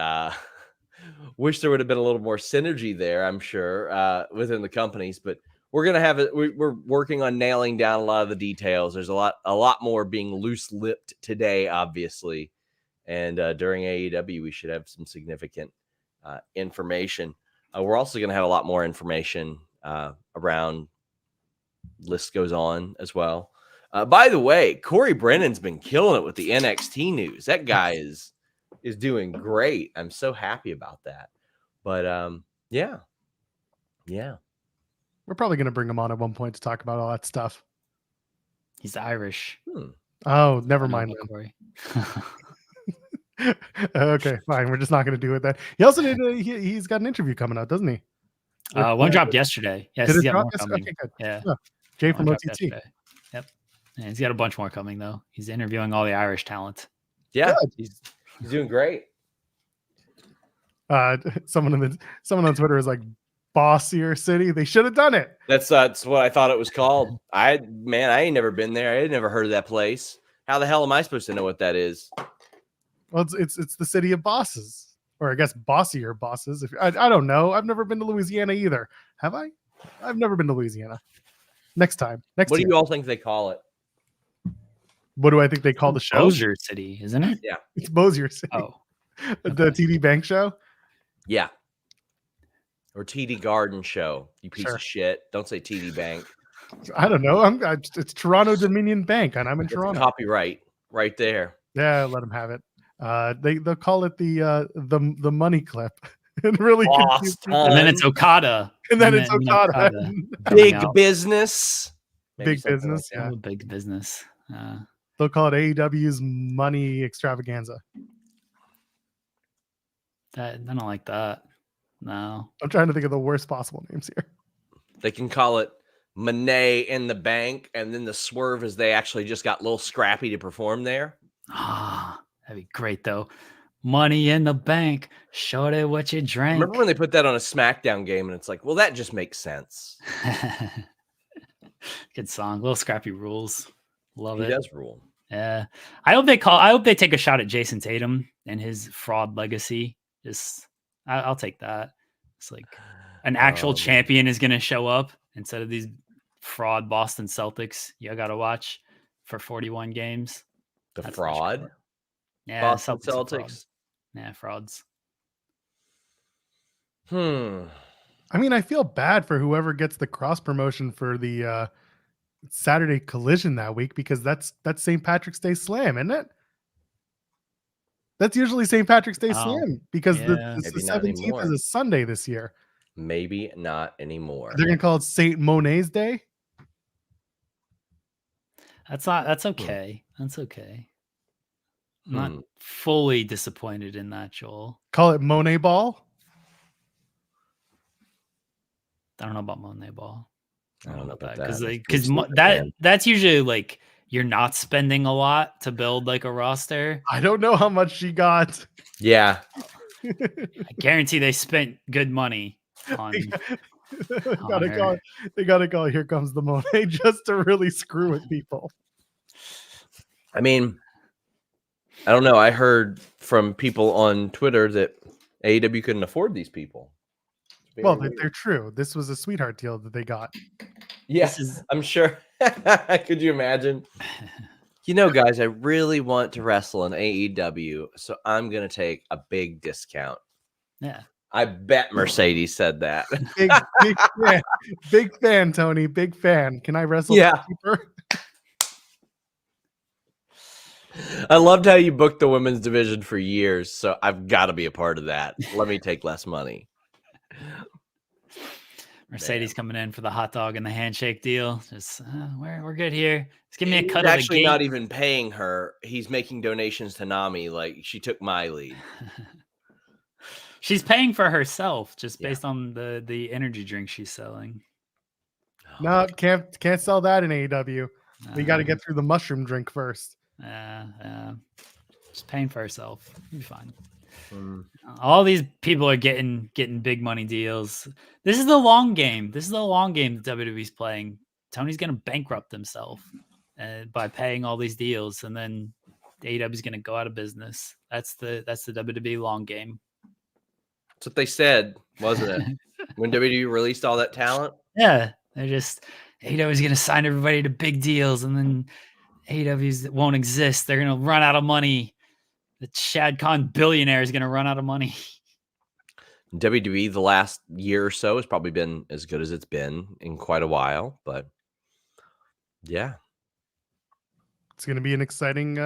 wish there would have been a little more synergy there, I'm sure, within the companies. But we're gonna have it. We're working on nailing down a lot of the details. There's a lot more being loose-lipped today, obviously, and during AEW we should have some significant information. We're also gonna have a lot more information around. List goes on as well. By the way, Corey Brennan's been killing it with the NXT news. That guy is doing great. I'm so happy about that. But yeah. We're probably going to bring him on at one point to talk about all that stuff. He's Irish. Oh, never mind, Corey. Okay, fine. We're just not going to do it then. He also he's got an interview coming out, doesn't he? One dropped yesterday. Yes, he's got more coming. Okay, good. Yeah. Jay from OTT. Yep. And he's got a bunch more coming though. He's interviewing all the Irish talent. Yeah, he's doing great. Someone on Twitter is like, Bossier City. They should have done it. That's what I thought it was called. I ain't never been there. I had never heard of that place. How the hell am I supposed to know what that is? Well, it's the city of bosses, or I guess bossier bosses. I don't know. I've never been to Louisiana either. Have I? I've never been to Louisiana. Next time. What do you all think they call it? What do I think they call the show? Bossier City, isn't it? Yeah, it's Bossier City. Oh, the TD Bank show. Yeah. Or TD Garden show, you piece of shit. Don't say TD Bank. I don't know. It's Toronto Dominion Bank, and I'm in Toronto. Copyright right there. Yeah, let them have it. They'll call it the money clip. And really, and then it's Okada. And then it's Okada. Big business. Big business. Yeah, big business. They'll call it AEW's money extravaganza. I don't like that. No. I'm trying to think of the worst possible names here. They can call it Moné in the Bank, and then the swerve is they actually just got a little scrappy to perform there. That'd be great, though. Money in the bank. Show it what you drank. Remember when they put that on a SmackDown game, and it's like, well, that just makes sense. Good song. Little Scrappy rules. Love it. He does rule. Yeah, I hope they take a shot at Jason Tatum and his fraud legacy. I'll take that. It's like an actual champion is going to show up instead of these fraud Boston Celtics you got to watch for 41 games. That's fraud? Yeah, Boston Celtics. Yeah, frauds. I mean, I feel bad for whoever gets the cross promotion for the Saturday Collision that week, because that's St. Patrick's Day Slam, isn't it? That's usually St. Patrick's Day Slam, because the 17th is a Sunday this year. Maybe not anymore. They're gonna call it St. Moné's Day. That's okay. That's okay. I'm not fully disappointed in that, Joel. Call it Moné Ball. I don't know about Moné Ball. I don't know about that, because that's usually like you're not spending a lot to build like a roster. I don't know how much she got. Yeah, I guarantee they spent good money on. They gotta call Here Comes the Moné just to really screw with people. I mean, I don't know. I heard from people on Twitter that AEW couldn't afford these people. Well, they're true. This was a sweetheart deal that they got. Yes, I'm sure. Could you imagine? You know, guys, I really want to wrestle in AEW, so I'm going to take a big discount. Yeah. I bet Mercedes said that. Big fan, Tony. Big fan. Can I wrestle? Yeah. I loved how you booked the women's division for years, so I've got to be a part of that. Let me take less money. Mercedes coming in for the hot dog and the handshake deal. Just we're good here. Just give me a cut. He's actually not even paying her. He's making donations to Nami. Like, she took my lead. She's paying for herself just based on the energy drink she's selling. No, can't sell that in AEW. We got to get through the mushroom drink first. Just paying for herself. You'll be fine. All these people are getting big money deals. This is the long game. This is the long game that WWE's playing. Tony's going to bankrupt himself by paying all these deals, and then AEW is going to go out of business. That's the WWE long game. That's what they said, wasn't it? When WWE released all that talent? Yeah, they're just AEW is going to sign everybody to big deals, and then AEW won't exist. They're going to run out of money. The Shad Khan billionaire is going to run out of money. WWE the last year or so has probably been as good as it's been in quite a while, but yeah. It's going to be an exciting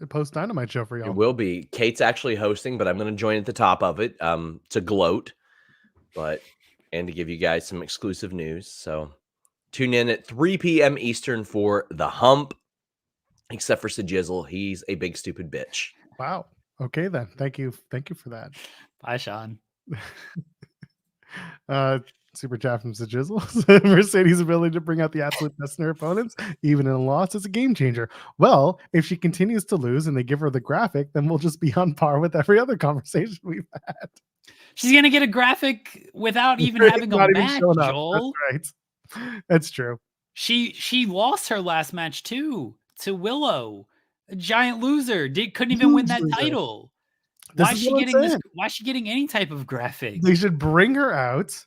post-Dynamite show for y'all. It will be. Kate's actually hosting, but I'm going to join at the top of it to gloat, and to give you guys some exclusive news. So tune in at 3 p.m. Eastern for The Hump, except for Sajizzle. He's a big stupid bitch. Wow. Okay, then. Thank you for that. Bye, Sean. Super chat from Sajizzle. Mercedes' ability to bring out the absolute best in her opponents, even in a loss, is a game changer. Well, if she continues to lose and they give her the graphic, then we'll just be on par with every other conversation we've had. She's gonna get a graphic without even having a match, Joel. That's right. That's true. She lost her last match too to Willow. A giant loser. Couldn't even win that title. Why is she getting any type of graphic? They should bring her out.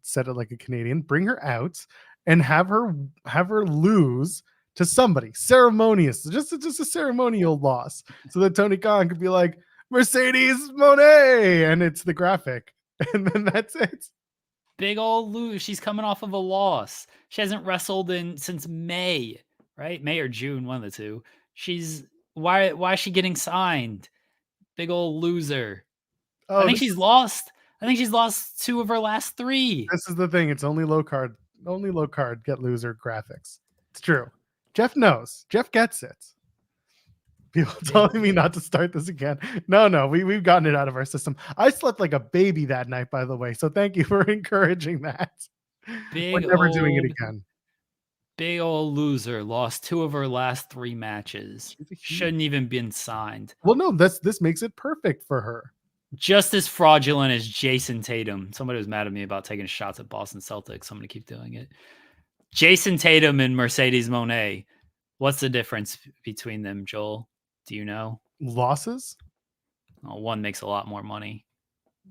Said it like a Canadian. Bring her out and have her lose to somebody ceremonious. Just a ceremonial loss, so that Tony Khan could be like, Mercedes Moné, and it's the graphic, and then that's it. Big old lose. She's coming off of a loss. She hasn't wrestled since May. Right? May or June, one of the two. Why is she getting signed? Big old loser. Oh, I think she's lost 2 of her last 3. This is the thing. It's only low card. Only low card get loser graphics. It's true. Jeff knows. Jeff gets it. People telling me not to start this again. No, we've gotten it out of our system. I slept like a baby that night, by the way. So thank you for encouraging that. We're never doing it again. Big old loser, lost 2 of her last 3 matches. Shouldn't even been signed. Well, no, this makes it perfect for her. Just as fraudulent as Jason Tatum. Somebody was mad at me about taking shots at Boston Celtics. I'm going to keep doing it. Jason Tatum and Mercedes Moné What's the difference between them, Joel? Do you know? Losses? Well, one makes a lot more money.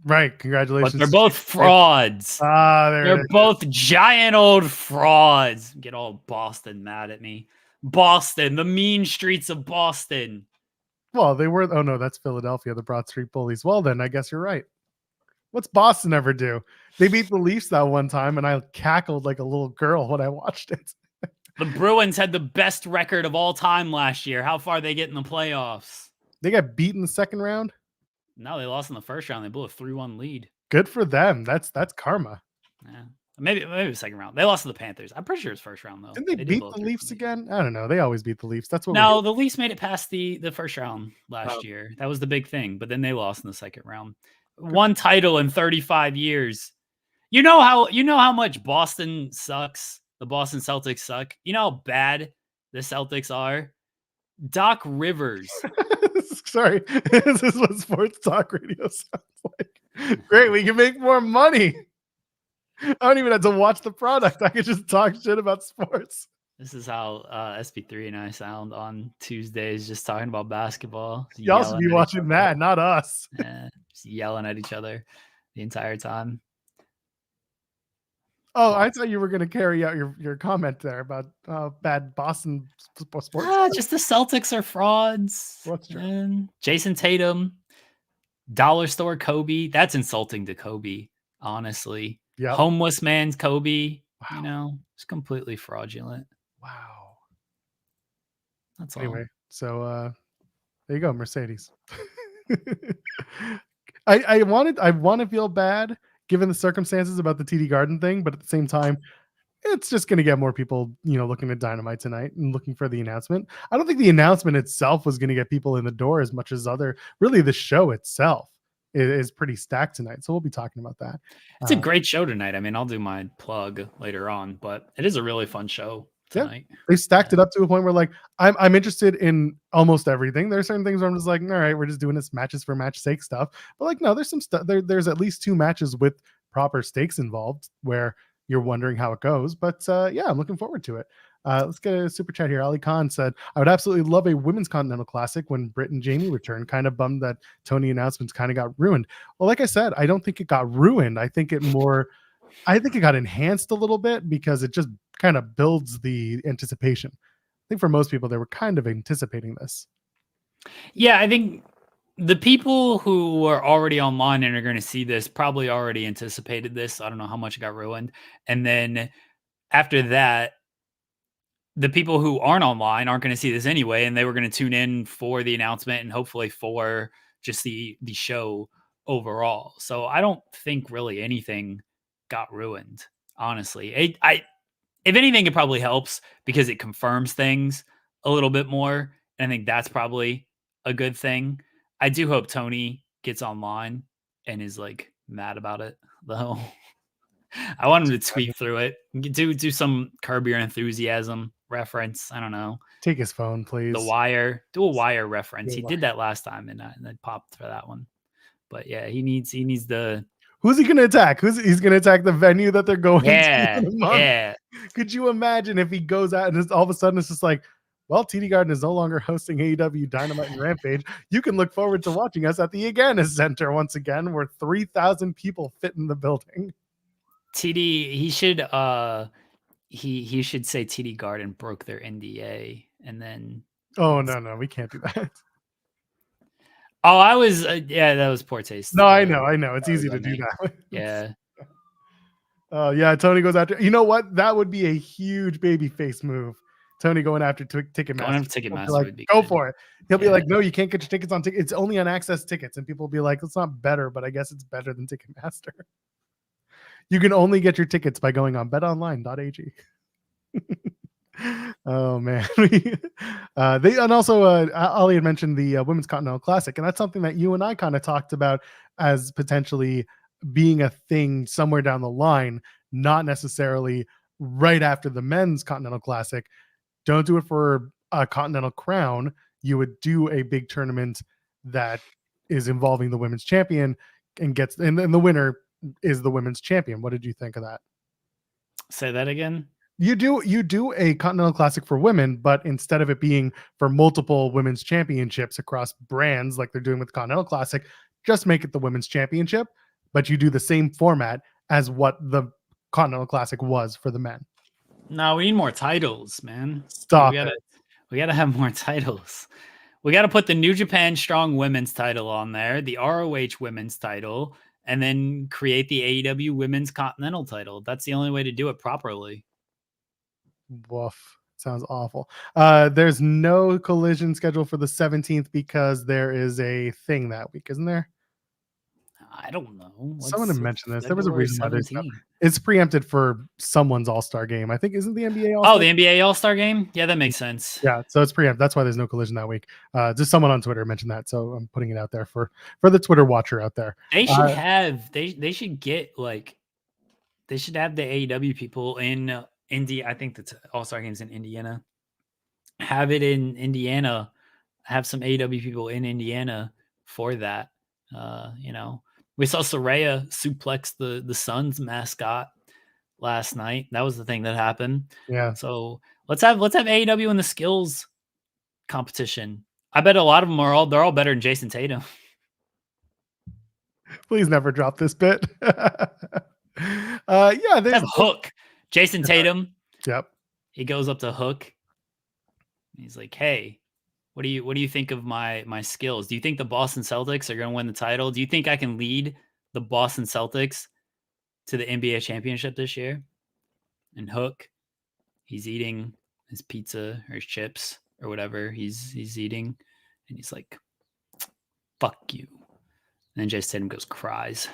Right. Congratulations. But they're both frauds. They're both giant old frauds. Get all Boston mad at me. Boston, the mean streets of Boston. Well, they were. Oh, no, that's Philadelphia, the Broad Street Bullies. Well, then I guess you're right. What's Boston ever do? They beat the Leafs that one time, and I cackled like a little girl when I watched it. The Bruins had the best record of all time last year. How far they get in the playoffs? They got beat in the second round? No, they lost in the first round. They blew a 3-1 lead. Good for them. That's karma. Yeah. Maybe the second round. They lost to the Panthers. I'm pretty sure it's first round, though. Didn't they beat the Leafs again? I don't know. They always beat the Leafs. That's what. No, the Leafs made it past the first round last year. That was the big thing. But then they lost in the second round. One title in 35 years. You know how much Boston sucks? The Boston Celtics suck. You know how bad the Celtics are? Doc Rivers. Sorry. This is what sports talk radio sounds like. Great. We can make more money. I don't even have to watch the product. I can just talk shit about sports. This is how SP3 and I sound on Tuesdays, just talking about basketball. Y'all should be watching that, not us. Yeah, just yelling at each other the entire time. Oh, I thought you were going to carry out your comment there about bad Boston sports. Just the Celtics are frauds. What's true? And Jason Tatum, dollar store Kobe. That's insulting to Kobe, honestly. Yep. Homeless man's Kobe. Wow. You know, it's completely fraudulent. Wow. That's anyway, all. So there you go, Mercedes. I want to feel bad given the circumstances about the TD Garden thing, but at the same time, it's just going to get more people, looking at Dynamite tonight and looking for the announcement. I don't think the announcement itself was going to get people in the door as much as really the show itself is pretty stacked tonight. So we'll be talking about that. It's a great show tonight. I mean, I'll do my plug later on, but it is a really fun show tonight. Yeah, they stacked it up to a point where like I'm interested in almost everything. There are certain things where I'm just like, all right, we're just doing this matches for match sake stuff. But like, no, there's some stuff there's at least 2 matches with proper stakes involved where you're wondering how it goes. But yeah, I'm looking forward to it. Let's get a super chat here. Ali Khan said, I would absolutely love a Women's Continental Classic when Britt and Jamie return. Kind of bummed that Tony announcements kind of got ruined. Well, like I said, I don't think it got ruined. I think it got enhanced a little bit because it just kind of builds the anticipation. I think for most people, they were kind of anticipating this. Yeah, I think the people who are already online and are going to see this probably already anticipated this. I don't know how much it got ruined. And then after that, the people who aren't online aren't going to see this anyway, and they were going to tune in for the announcement and hopefully for just the show overall. So I don't think really anything got ruined, honestly. If anything, it probably helps because it confirms things a little bit more. And I think that's probably a good thing. I do hope Tony gets online and is like mad about it, though. I want him to tweet through it. Do some Curb Your Enthusiasm reference. I don't know. Take his phone, please. The Wire. Do a Wire reference. He did that last time, and I popped for that one. But yeah, he needs the. Who's he going to attack? He's going to attack the venue that they're going to? Yeah. Could you imagine if he goes out and all of a sudden it's just like, well, TD Garden is no longer hosting AEW Dynamite and Rampage. You can look forward to watching us at the Agana Center once again, where 3,000 people fit in the building. TD, he should he should say TD Garden broke their NDA, and then. Oh no, we can't do that. Oh, I was that was poor taste. No, I know. It's easy to do that. Yeah. Oh yeah, Tony goes after. You know what? That would be a huge babyface move. Tony going after Ticketmaster. Going after Ticketmaster like, would be go good. for it. He'll be like, no, you can't get your tickets on ticket. It's only on Access Tickets, and people will be like, it's not better, but I guess it's better than Ticketmaster. You can only get your tickets by going on betonline.ag. Oh man. Ali had mentioned the Women's Continental Classic, and that's something that you and I kind of talked about as potentially being a thing somewhere down the line, not necessarily right after the Men's Continental Classic. Don't do it for a Continental Crown. You would do a big tournament that is involving the women's champion and the winner is the women's champion. What did you think of that? Say that again. You do a Continental Classic for women, but instead of it being for multiple women's championships across brands like they're doing with Continental Classic, just make it the women's championship, but you do the same format as what the Continental Classic was for the men. No, we need more titles, man. Stop it. it. We gotta have more titles. We gotta put the New Japan Strong Women's title on there, the ROH Women's title, and then create the AEW Women's Continental title. That's the only way to do it properly. Woof. Sounds awful. There's no collision scheduled for the 17th because there is a thing that week, isn't there? I don't know. Someone had mentioned this. There was a February reason why there's 17th? it's preempted for someone's All-Star game. I think isn't the NBA Oh, All-Star? the NBA All-Star game? Yeah, that makes sense. Yeah, so it's preempted. That's why there's no collision that week. Just someone on Twitter mentioned that, so I'm putting it out there for the Twitter watcher out there. They should have they should get like they should have the AEW people in Indy. I think the All-Star game's in Indiana. Have it in Indiana. Have some AEW people in Indiana for that. You know, we saw Saraya suplex the Suns mascot last night. That was the thing that happened. Yeah. So let's have AEW in the skills competition. I bet a lot of them they're all better than Jason Tatum. Please never drop this bit. Yeah, there's have Hook. Jason Tatum. Yep. He goes up to Hook. He's like, "Hey, what do you think of my skills? Do you think the Boston Celtics are going to win the title? Do you think I can lead the Boston Celtics to the NBA championship this year?" And Hook, he's eating his pizza or his chips or whatever he's eating, and he's like, "Fuck you." And then Jason Tatum goes cries.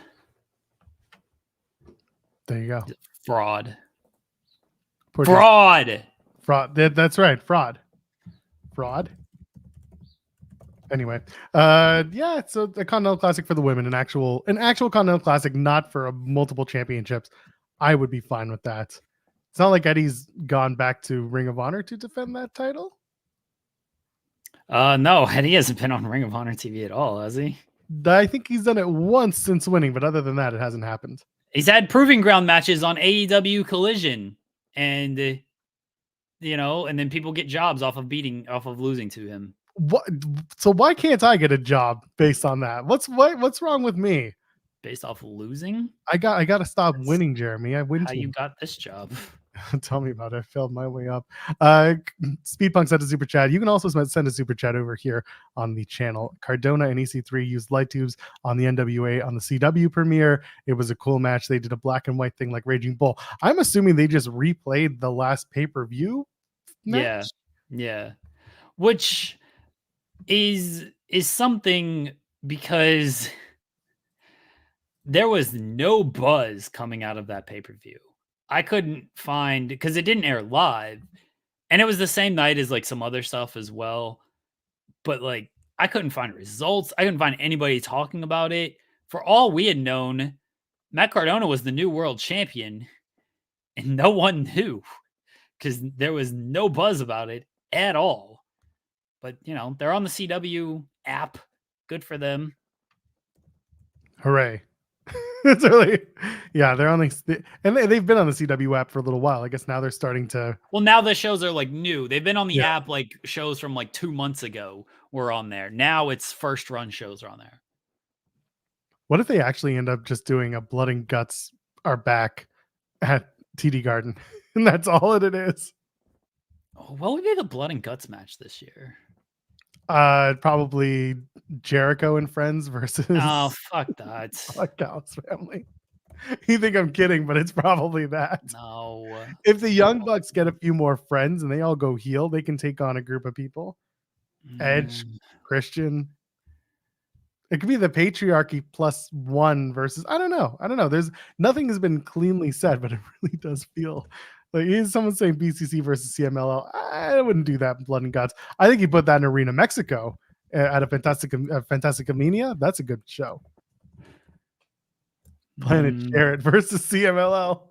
There you go. Fraud. Poor fraud. Fraud. That's right. Fraud. Anyway, yeah, so the Continental Classic for the women, an actual Continental Classic, not for multiple championships. I would be fine with that. It's not like Eddie's gone back to Ring of Honor to defend that title. No, Eddie hasn't been on Ring of Honor TV at all, has he? I think he's done it once since winning, but other than that, it hasn't happened. He's had proving ground matches on AEW Collision, and and then people get jobs off of losing to him. What? So why can't I get a job based on that? What's wrong with me? Based off of losing? I got to stop winning, Jeremy. I win. How you got this job? Tell me about it. I failed my way up. Speedpunk sent a super chat. You can also send a super chat over here on the channel. Cardona and EC3 used light tubes on the NWA on the CW premiere. It was a cool match. They did a black and white thing like Raging Bull. I'm assuming they just replayed the last pay-per-view match. Yeah. Which is something, because there was no buzz coming out of that pay-per-view. I couldn't find, because it didn't air live, and it was the same night as like some other stuff as well. But like, I couldn't find results. I couldn't find anybody talking about it. For all we had known, Matt Cardona was the new world champion, and no one knew because there was no buzz about it at all. But they're on the CW app. Good for them. Hooray. It's really, yeah, they're on and they've been on the CW app for a little while. I guess now they're starting to. Well, now the shows are like new. They've been on the app, like shows from like 2 months ago were on there. Now it's first run shows are on there. What if they actually end up just doing a Blood and Guts are back at TD Garden? And that's all it is. Oh, what would be the Blood and Guts match this year? Probably Jericho and Friends versus. Oh, fuck that. Cows family. You think I'm kidding, but it's probably that. No. If the Young Bucks get a few more friends and they all go heel, they can take on a group of people. Edge, Christian. It could be the patriarchy +1 versus. I don't know. There's nothing has been cleanly said, but it really does feel. Like, is someone saying BCC versus CMLL? I wouldn't do that in Blood and Guts. I think you put that in Arena Mexico at a Fantastica Mania. That's a good show. Planet Jarrett versus CMLL.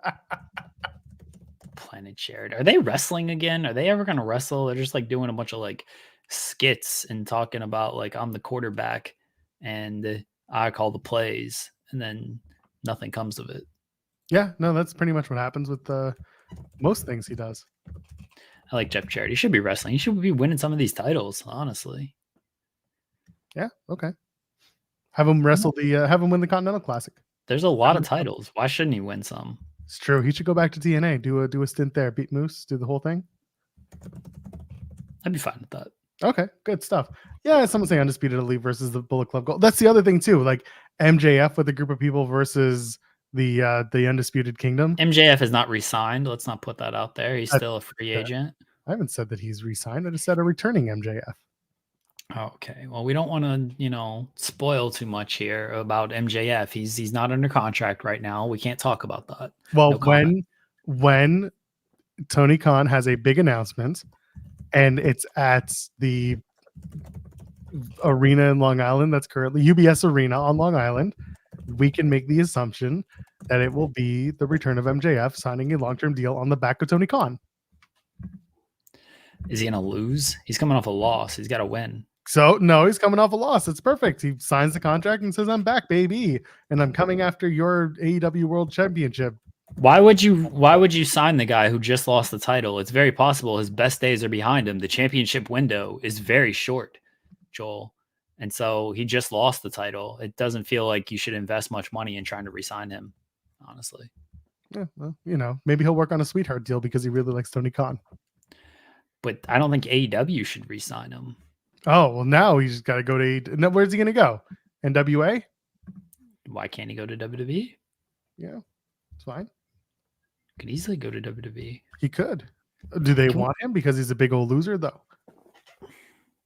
Planet Jarrett. Are they wrestling again? Are they ever going to wrestle? They're just like doing a bunch of like skits and talking about like, I'm the quarterback and I call the plays, and then nothing comes of it. Yeah, no, that's pretty much what happens with most things he does. I like Jeff Jarrett. He should be wrestling. He should be winning some of these titles, honestly. Yeah, okay. Have him wrestle have him win the Continental Classic. There's a lot of titles. Why shouldn't he win some? It's true. He should go back to TNA, do a stint there, beat Moose, do the whole thing. I'd be fine with that. Okay, good stuff. Yeah, someone say Undisputed Elite versus the Bullet Club Gold. That's the other thing too. Like MJF with a group of people versus the Undisputed Kingdom. MJF is not re-signed. Let's not put that out there. He's still a free agent. I haven't said that he's re-signed. I just said a returning MJF. Okay. Well, we don't want to, spoil too much here about MJF. He's not under contract right now. We can't talk about that. Well, when Tony Khan has a big announcement and it's at the arena in Long Island, that's currently UBS Arena on Long Island, we can make the assumption that it will be the return of MJF signing a long-term deal on the back of Tony Khan. Is he going to lose? He's coming off a loss. He's got to win. So, no, he's coming off a loss. It's perfect. He signs the contract and says, I'm back, baby. And I'm coming after your AEW World Championship. Why would you sign the guy who just lost the title? It's very possible his best days are behind him. The championship window is very short, Joel. And so he just lost the title. It doesn't feel like you should invest much money in trying to re-sign him, honestly. Yeah, well, maybe he'll work on a sweetheart deal because he really likes Tony Khan. But I don't think AEW should re-sign him. Oh, well, now he's got to go to AEW. Where's he going to go? NWA? Why can't he go to WWE? Yeah, it's fine. Could easily go to WWE. He could. Do they want him because he's a big old loser, though?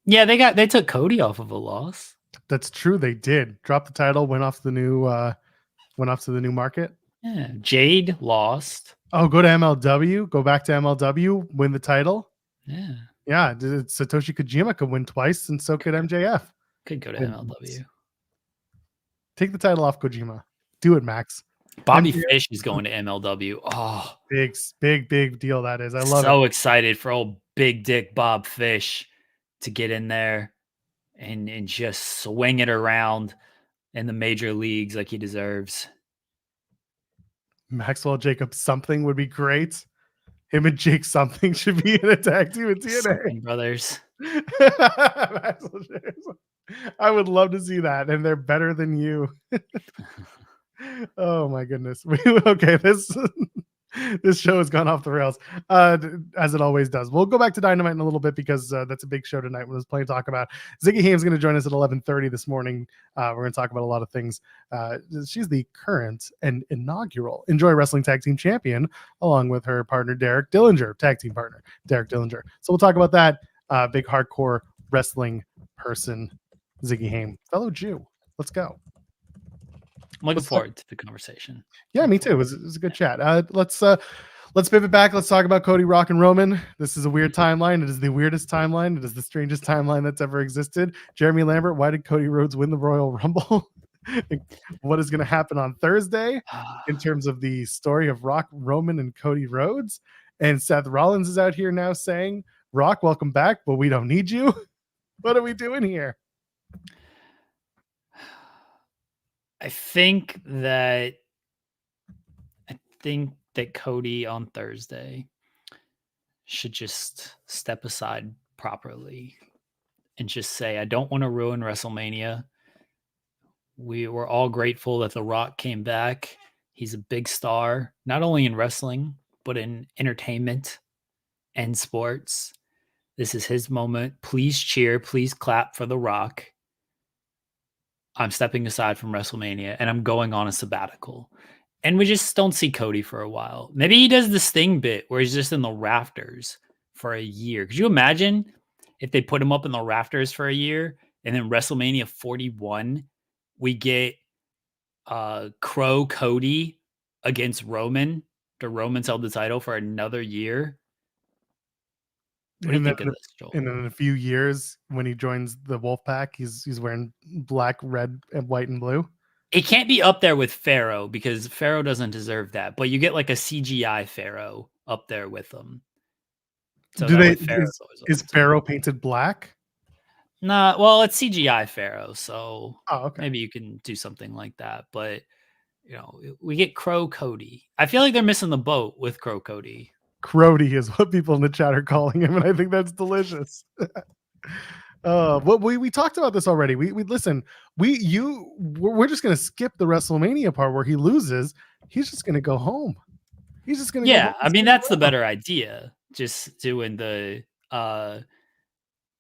Yeah, they took Cody off of a loss. That's true. They did. Drop the title, went off to the new market. Yeah, Jade lost. Oh, go to MLW. Go back to MLW. Win the title. Yeah. Yeah, Satoshi Kojima could win twice, and so could MJF. Could go to MLW. Take the title off Kojima. Do it, Max. Bobby Fish is going to MLW. Oh, big deal that is. I love it. So excited for old big dick Bob Fish to get in there and just swing it around in the major leagues like he deserves. Maxwell Jacob something would be great. Him and Jake something should be in a tag team in TNA. Something brothers. I would love to see that, and they're better than you. Oh my goodness. Okay, this show has gone off the rails, as it always does. We'll go back to Dynamite in a little bit because that's a big show tonight. There's plenty to talk about. Ziggy Haim is going to join us at 11:30 this morning. We're going to talk about a lot of things. She's the current and inaugural Enjoy Wrestling Tag Team Champion, along with her partner, Derek Dillinger, tag team partner, Derek Dillinger. So we'll talk about that. Big hardcore wrestling person, Ziggy Haim, fellow Jew. Let's go. I'm looking forward to the conversation. Yeah, me too. It was a good chat. Let's pivot back. Let's talk about Cody, Rock, and Roman. This is a weird timeline. It is the weirdest timeline. It is the strangest timeline that's ever existed. Jeremy Lambert, why did Cody Rhodes win the Royal Rumble? What is going to happen on Thursday in terms of the story of Rock, Roman, and Cody Rhodes? And Seth Rollins is out here now saying, Rock, welcome back, but we don't need you. What are we doing here? I think that Cody on Thursday should just step aside properly and just say, I don't want to ruin WrestleMania. We were all grateful that The Rock came back. He's a big star, not only in wrestling, but in entertainment and sports. This is his moment. Please cheer, please clap for The Rock. I'm stepping aside from WrestleMania and I'm going on a sabbatical. And we just don't see Cody for a while. Maybe he does the Sting bit where he's just in the rafters for a year. Could you imagine if they put him up in the rafters for a year and then WrestleMania 41, we get Crow Cody against Roman. The Romans held the title for another year. What do you think of this, Joel? And in a few years, when he joins the Wolfpack, he's wearing black, red, and white and blue. It can't be up there with Pharaoh because Pharaoh doesn't deserve that. But you get like a CGI Pharaoh up there with them. So is Pharaoh painted black? Nah, well, it's CGI Pharaoh, so okay. Maybe you can do something like that. But we get Crow Cody. I feel like they're missing the boat with Crow Cody. Crody is what people in the chat are calling him, and I think that's delicious. Well, we talked about this already. We listen. We're just gonna skip the WrestleMania part where he loses. He's just gonna go home. He's just gonna go home. I mean, that's the better idea. Just doing the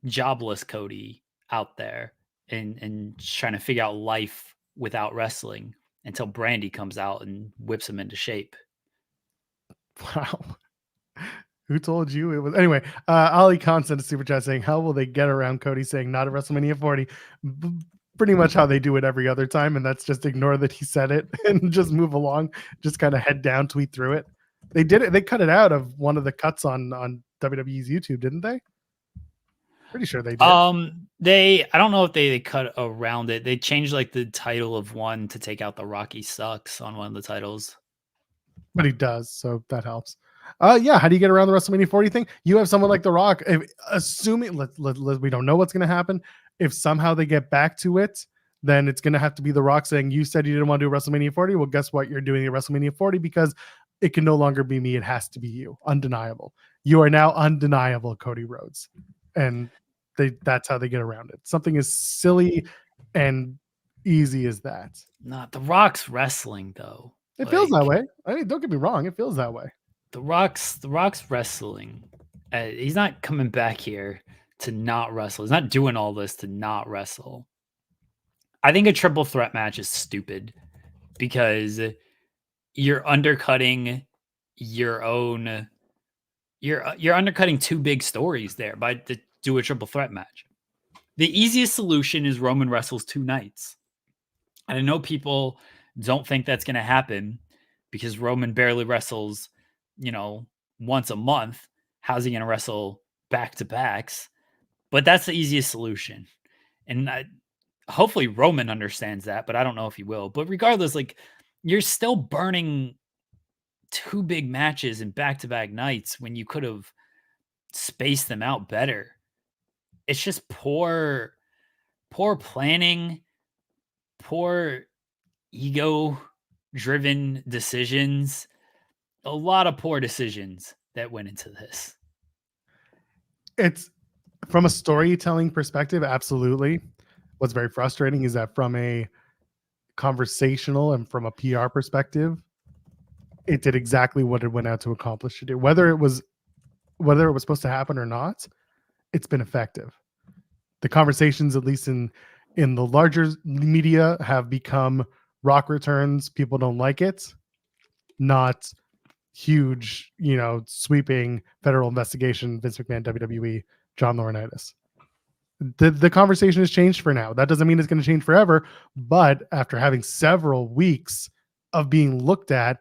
jobless Cody out there and trying to figure out life without wrestling until Brandy comes out and whips him into shape. Wow. Who told you it was? Anyway, Ali Khan sent a super chat saying, how will they get around Cody saying not at WrestleMania 40? Pretty much how they do it every other time, and that's just ignore that he said it and just move along, just kind of head down, tweet through it. They did it. They cut it out of one of the cuts on WWE's YouTube, didn't they? Pretty sure they did. I don't know if they cut around it. They changed like the title of one to take out the Rocky Sucks on one of the titles. But he does, so that helps. Yeah, how do you get around the WrestleMania 40 thing? You have someone like The Rock, assuming we don't know what's going to happen. If somehow they get back to it, then it's going to have to be The Rock saying, you said you didn't want to do WrestleMania 40. Well, guess what? You're doing a WrestleMania 40 because it can no longer be me. It has to be you. Undeniable. You are now undeniable, Cody Rhodes. And that's how they get around it. Something as silly and easy as that. Not The Rock's wrestling, though. It feels that way. I mean, don't get me wrong. It feels that way. The Rock's wrestling. He's not coming back here to not wrestle. He's not doing all this to not wrestle. I think a triple threat match is stupid because you're undercutting your own. You're undercutting two big stories there by to do a triple threat match. The easiest solution is Roman wrestles 2 nights. And I know people don't think that's going to happen because Roman barely wrestles, once a month. How's he going to wrestle back-to-backs? But that's the easiest solution. And hopefully Roman understands that, but I don't know if he will. But regardless, you're still burning 2 big matches in back-to-back nights when you could have spaced them out better. It's just poor planning, poor ego-driven decisions. A lot of poor decisions that went into this. It's from a storytelling perspective, absolutely. What's very frustrating is that from a conversational and from a PR perspective, it did exactly what it went out to accomplish to do. Whether it was supposed to happen or not, it's been effective. The conversations, at least in the larger media, have become Rock returns. People don't like it. Not huge, sweeping federal investigation, Vince McMahon, WWE, John Laurinaitis. The conversation has changed for now. That doesn't mean it's going to change forever, but after having several weeks of being looked at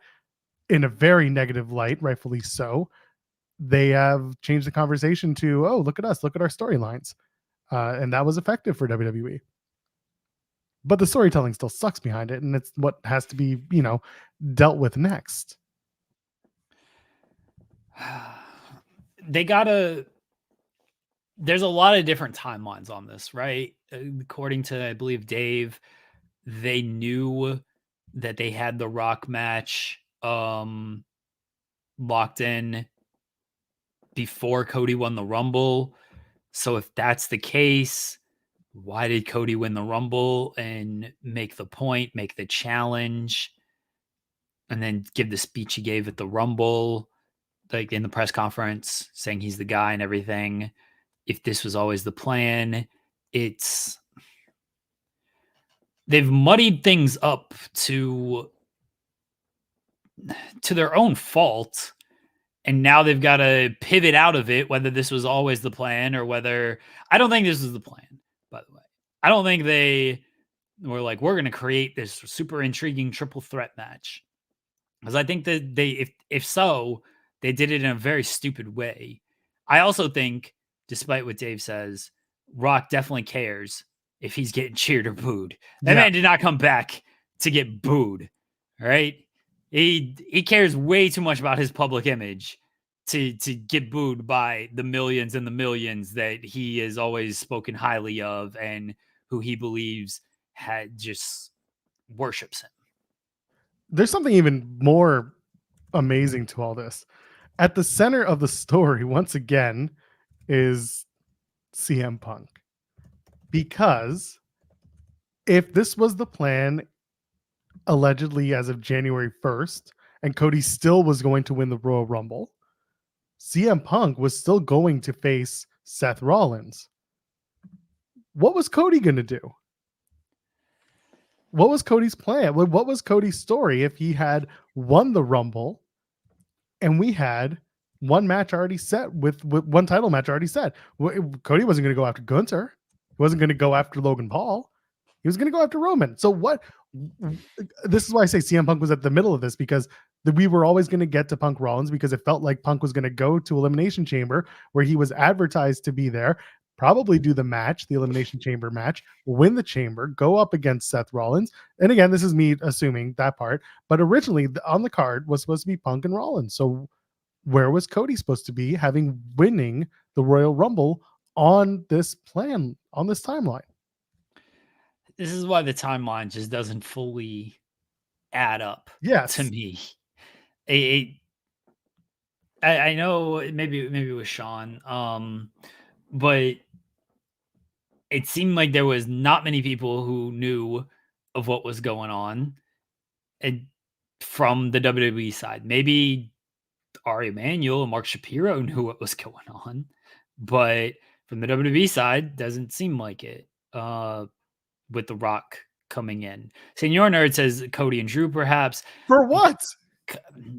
in a very negative light, rightfully so, they have changed the conversation to, oh, look at us, look at our storylines. And that was effective for WWE. But the storytelling still sucks behind it, and it's what has to be, dealt with next. There's a lot of different timelines on this, right? According to, I believe, Dave, they knew that they had the Rock match locked in before Cody won the Rumble. So if that's the case, why did Cody win the Rumble and make the point, make the challenge, and then give the speech he gave at the Rumble, like in the press conference, saying he's the guy and everything? If this was always the plan, they've muddied things up to their own fault. And now they've got to pivot out of it, whether this was always the plan or whether... I don't think this is the plan, by the way. I don't think they were like, we're going to create this super intriguing triple threat match. Because I think that if so, they did it in a very stupid way. I also think, despite what Dave says, Rock definitely cares if he's getting cheered or booed. That man did not come back to get booed, right? He cares way too much about his public image to get booed by the millions and the millions that he has always spoken highly of and who he believes just worships him. There's something even more amazing to all this. At the center of the story, once again, is CM Punk. Because if this was the plan, allegedly as of January 1st, and Cody still was going to win the Royal Rumble, CM Punk was still going to face Seth Rollins. What was Cody going to do? What was Cody's plan? What was Cody's story if he had won the Rumble and we had one match already set with one title match already set? Cody wasn't going to go after Gunther. He wasn't going to go after Logan Paul. He was going to go after Roman. So what? This is why I say CM Punk was at the middle of this, because we were always going to get to Punk Rollins, because it felt like Punk was going to go to Elimination Chamber where he was advertised to be there, probably do the match, the Elimination Chamber match, win the chamber, go up against Seth Rollins. And again, this is me assuming that part, but originally on the card was supposed to be Punk and Rollins. So where was Cody supposed to be, having winning the Royal Rumble on this plan, on this timeline? This is why the timeline just doesn't fully add up to me. I know maybe it was Sean, but it seemed like there was not many people who knew of what was going on, and from the WWE side. Maybe Ari Emanuel and Mark Shapiro knew what was going on, but from the WWE side, doesn't seem like it. With The Rock coming in, Senor Nerd says Cody and Drew, perhaps. For what?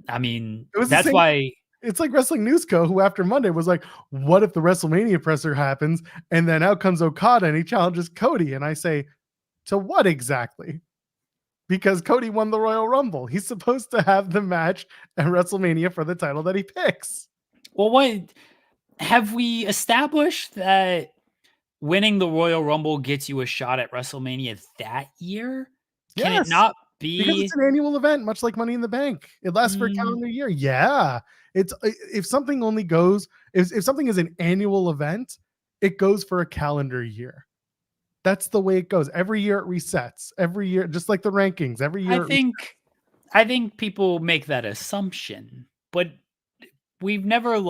I mean, that's why. It's like Wrestling News Co., who after Monday was like, what if the WrestleMania presser happens and then out comes Okada and he challenges Cody? And I say, to what exactly? Because Cody won the Royal Rumble. He's supposed to have the match at WrestleMania for the title that he picks. Well, what have we established that winning the Royal Rumble gets you a shot at WrestleMania that year? Can it not be? Because it's an annual event, much like Money in the Bank. It lasts for a calendar year. Yeah. It's if something only goes, if something is an annual event, it goes for a calendar year. That's the way it goes. Every year it resets. Every year, just like the rankings. Every year. I think people make that assumption, but we've never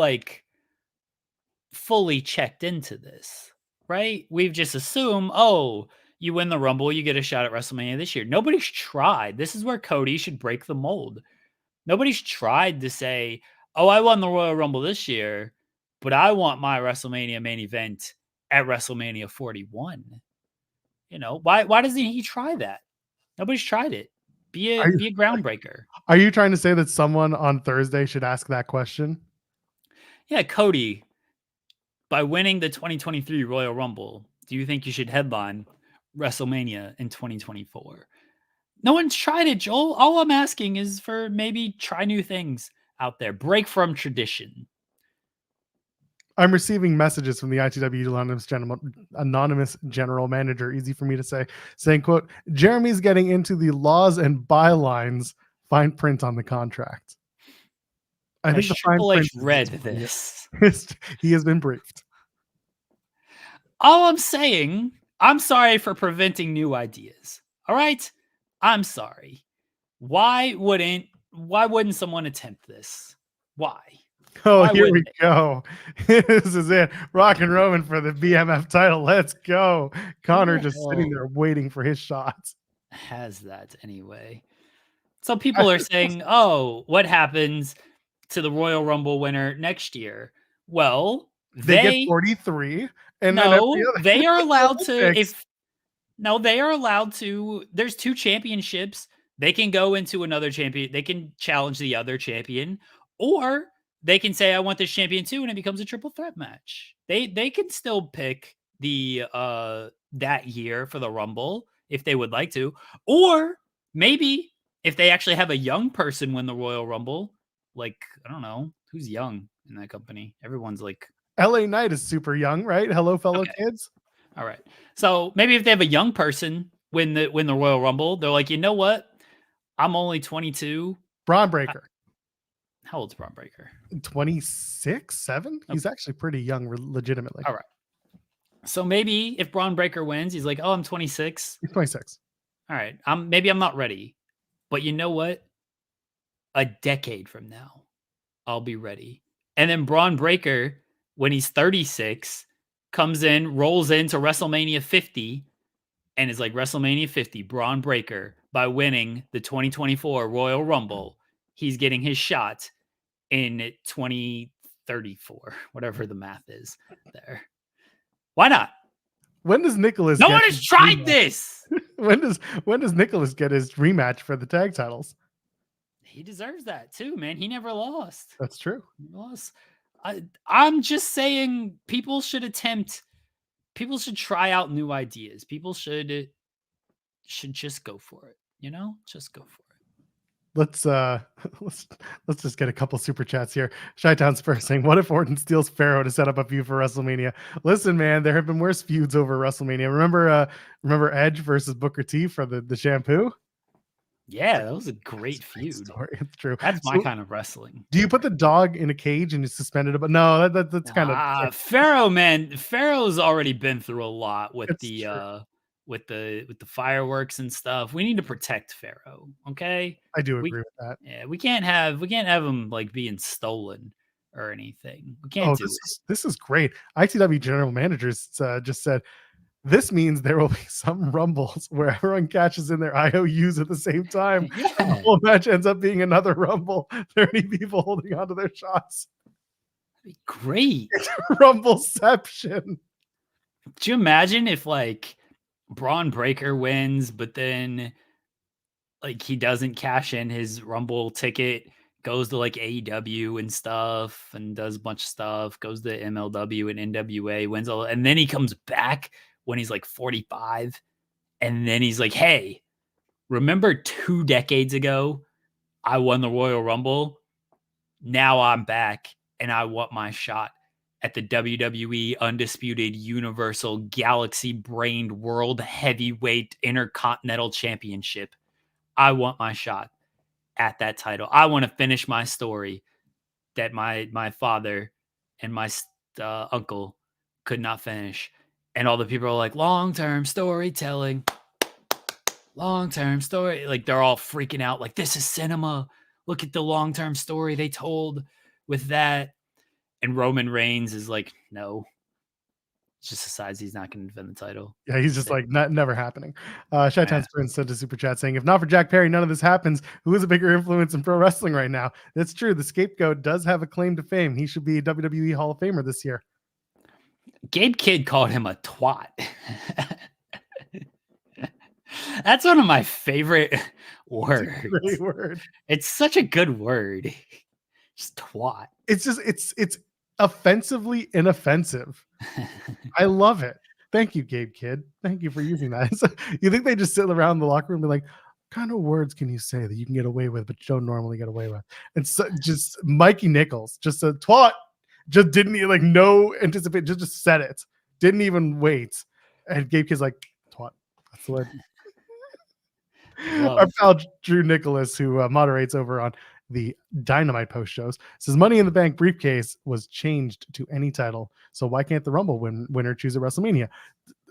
fully checked into this. Right? We've just assumed, oh, you win the Rumble, you get a shot at WrestleMania this year. Nobody's tried. This is where Cody should break the mold. Nobody's tried to say, oh, I won the Royal Rumble this year, but I want my WrestleMania main event at WrestleMania 41. You know, why doesn't he try that? Nobody's tried it. Be a groundbreaker. Are you trying to say that someone on Thursday should ask that question? Yeah, Cody, by winning the 2023 Royal Rumble, do you think you should headline WrestleMania in 2024? No one's tried it, Joel. All I'm asking is for maybe try new things out there. Break from tradition. I'm receiving messages from the ITW anonymous general manager, easy for me to say, saying, quote, Jeremy's getting into the laws and bylines, fine print on the contract. I think the Triple H read this. He has been briefed. All I'm saying, I'm sorry for preventing new ideas. All right? I'm sorry. Why wouldn't someone attempt this? Why? Oh, here we go. This is it. Rock and Roman for the BMF title. Let's go. Connor just sitting there waiting for his shots. Has that anyway. So people are saying, oh, what happens to the Royal Rumble winner next year? Well, they get 43. And they are allowed to. They are allowed to. There's 2 championships. They can go into another champion. They can challenge the other champion, or they can say, I want this champion too, and it becomes a triple threat match. They can still pick the that year for the Rumble if they would like to. Or maybe if they actually have a young person win the Royal Rumble, I don't know, who's young in that company? Everyone's LA Knight is super young, right? Hello, fellow kids. All right. So maybe if they have a young person win the Royal Rumble, they're like, you know what? I'm only 22. Braun Breaker. How old's Braun Breaker? 26, 7? Okay. He's actually pretty young, legitimately. All right. So maybe if Braun Breaker wins, he's like, oh, I'm 26. He's 26. All right. Maybe I'm not ready. But you know what? A decade from now, I'll be ready. And then Braun Breaker, when he's 36, comes in, rolls into WrestleMania 50, and is like WrestleMania 50, Braun Breaker, by winning the 2024 Royal Rumble. He's getting his shot in 2034, whatever the math is there. Why not? When does Nicholas? No one has tried this. when does Nicholas get his rematch for the tag titles? He deserves that too, man. He never lost. That's true. He lost. I'm just saying people should try out new ideas. People should just go for it. Just go for it. Let's just get a couple super chats here. Chi-Town Spurs saying, "What if Orton steals Pharaoh to set up a feud for WrestleMania?" Listen, man, there have been worse feuds over WrestleMania. Remember Edge versus Booker T for the shampoo? Yeah, that was a great feud. Story. It's true. That's my kind of wrestling. Do you put the dog in a cage and you suspend it? But no, that's kind of Pharaoh, man. Pharaoh's already been through a lot with the fireworks and stuff. We need to protect Pharaoh. Okay, I do agree with that. Yeah, we can't have him like being stolen or anything. We can't do it. This is great. ITW general managers just said, this means there will be some rumbles where everyone catches in their IOUs at the same time. Yeah. And the whole match ends up being another rumble. 30 people holding onto their shots. That'd be great. It's Rumbleception. Do you imagine if like Braun Breaker wins, but then like he doesn't cash in his Rumble ticket, goes to like AEW and stuff and does a bunch of stuff, goes to MLW and NWA, wins all, and then he comes back when he's like 45, and then he's like, hey, remember 2 decades ago I won the Royal Rumble? Now I'm back and I want my shot at the WWE Undisputed Universal Galaxy Brained World Heavyweight Intercontinental Championship. I want my shot at that title. I want to finish my story that my father and my uncle could not finish. And all the people are like, long-term storytelling, long-term story. Like they're all freaking out. Like, this is cinema. Look at the long-term story they told with that. And Roman Reigns is like, no. Just decides he's not going to defend the title. Yeah, he's just like, never happening. Chi-Town Sprint sent a super chat saying, if not for Jack Perry, none of this happens. Who is a bigger influence in pro wrestling right now? That's true. The scapegoat does have a claim to fame. He should be a WWE Hall of Famer this year. Gabe Kidd called him a twat. That's one of my favorite words. It's a great word. It's such a good word. Just twat. It's offensively inoffensive. I love it. Thank you, Gabe Kidd. Thank you for using that. So, you think they just sit around the locker room and be like, what kind of words can you say that you can get away with, but you don't normally get away with? And so just Mikey Nichols, just a twat, just didn't even like no anticipate, just said it. Didn't even wait. And Gabe Kidd's like, twat. That's the word. Our pal Drew Nicholas, who moderates over on the Dynamite post shows, says Money in the Bank briefcase was changed to any title. So why can't the Rumble winner choose a WrestleMania?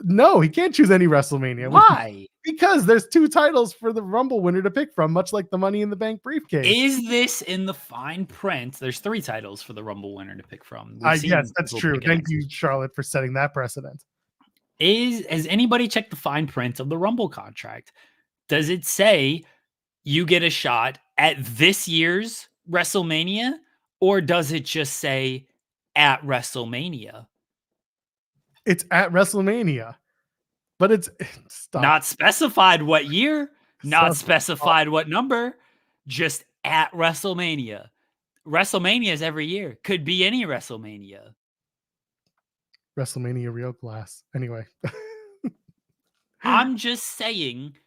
No, he can't choose any WrestleMania. Why? Because there's 2 titles for the Rumble winner to pick from, much like the Money in the Bank briefcase. Is this in the fine print? There's 3 titles for the Rumble winner to pick from. Yes, that's true. Thank you, Charlotte, for setting that precedent. Has anybody checked the fine print of the Rumble contract? Does it say you get a shot at this year's WrestleMania, or does it just say at WrestleMania? It's at WrestleMania, but it's not specified what year, not specified what number, just at WrestleMania. WrestleMania is every year. Could be any WrestleMania. WrestleMania Real Glass. Anyway. I'm just saying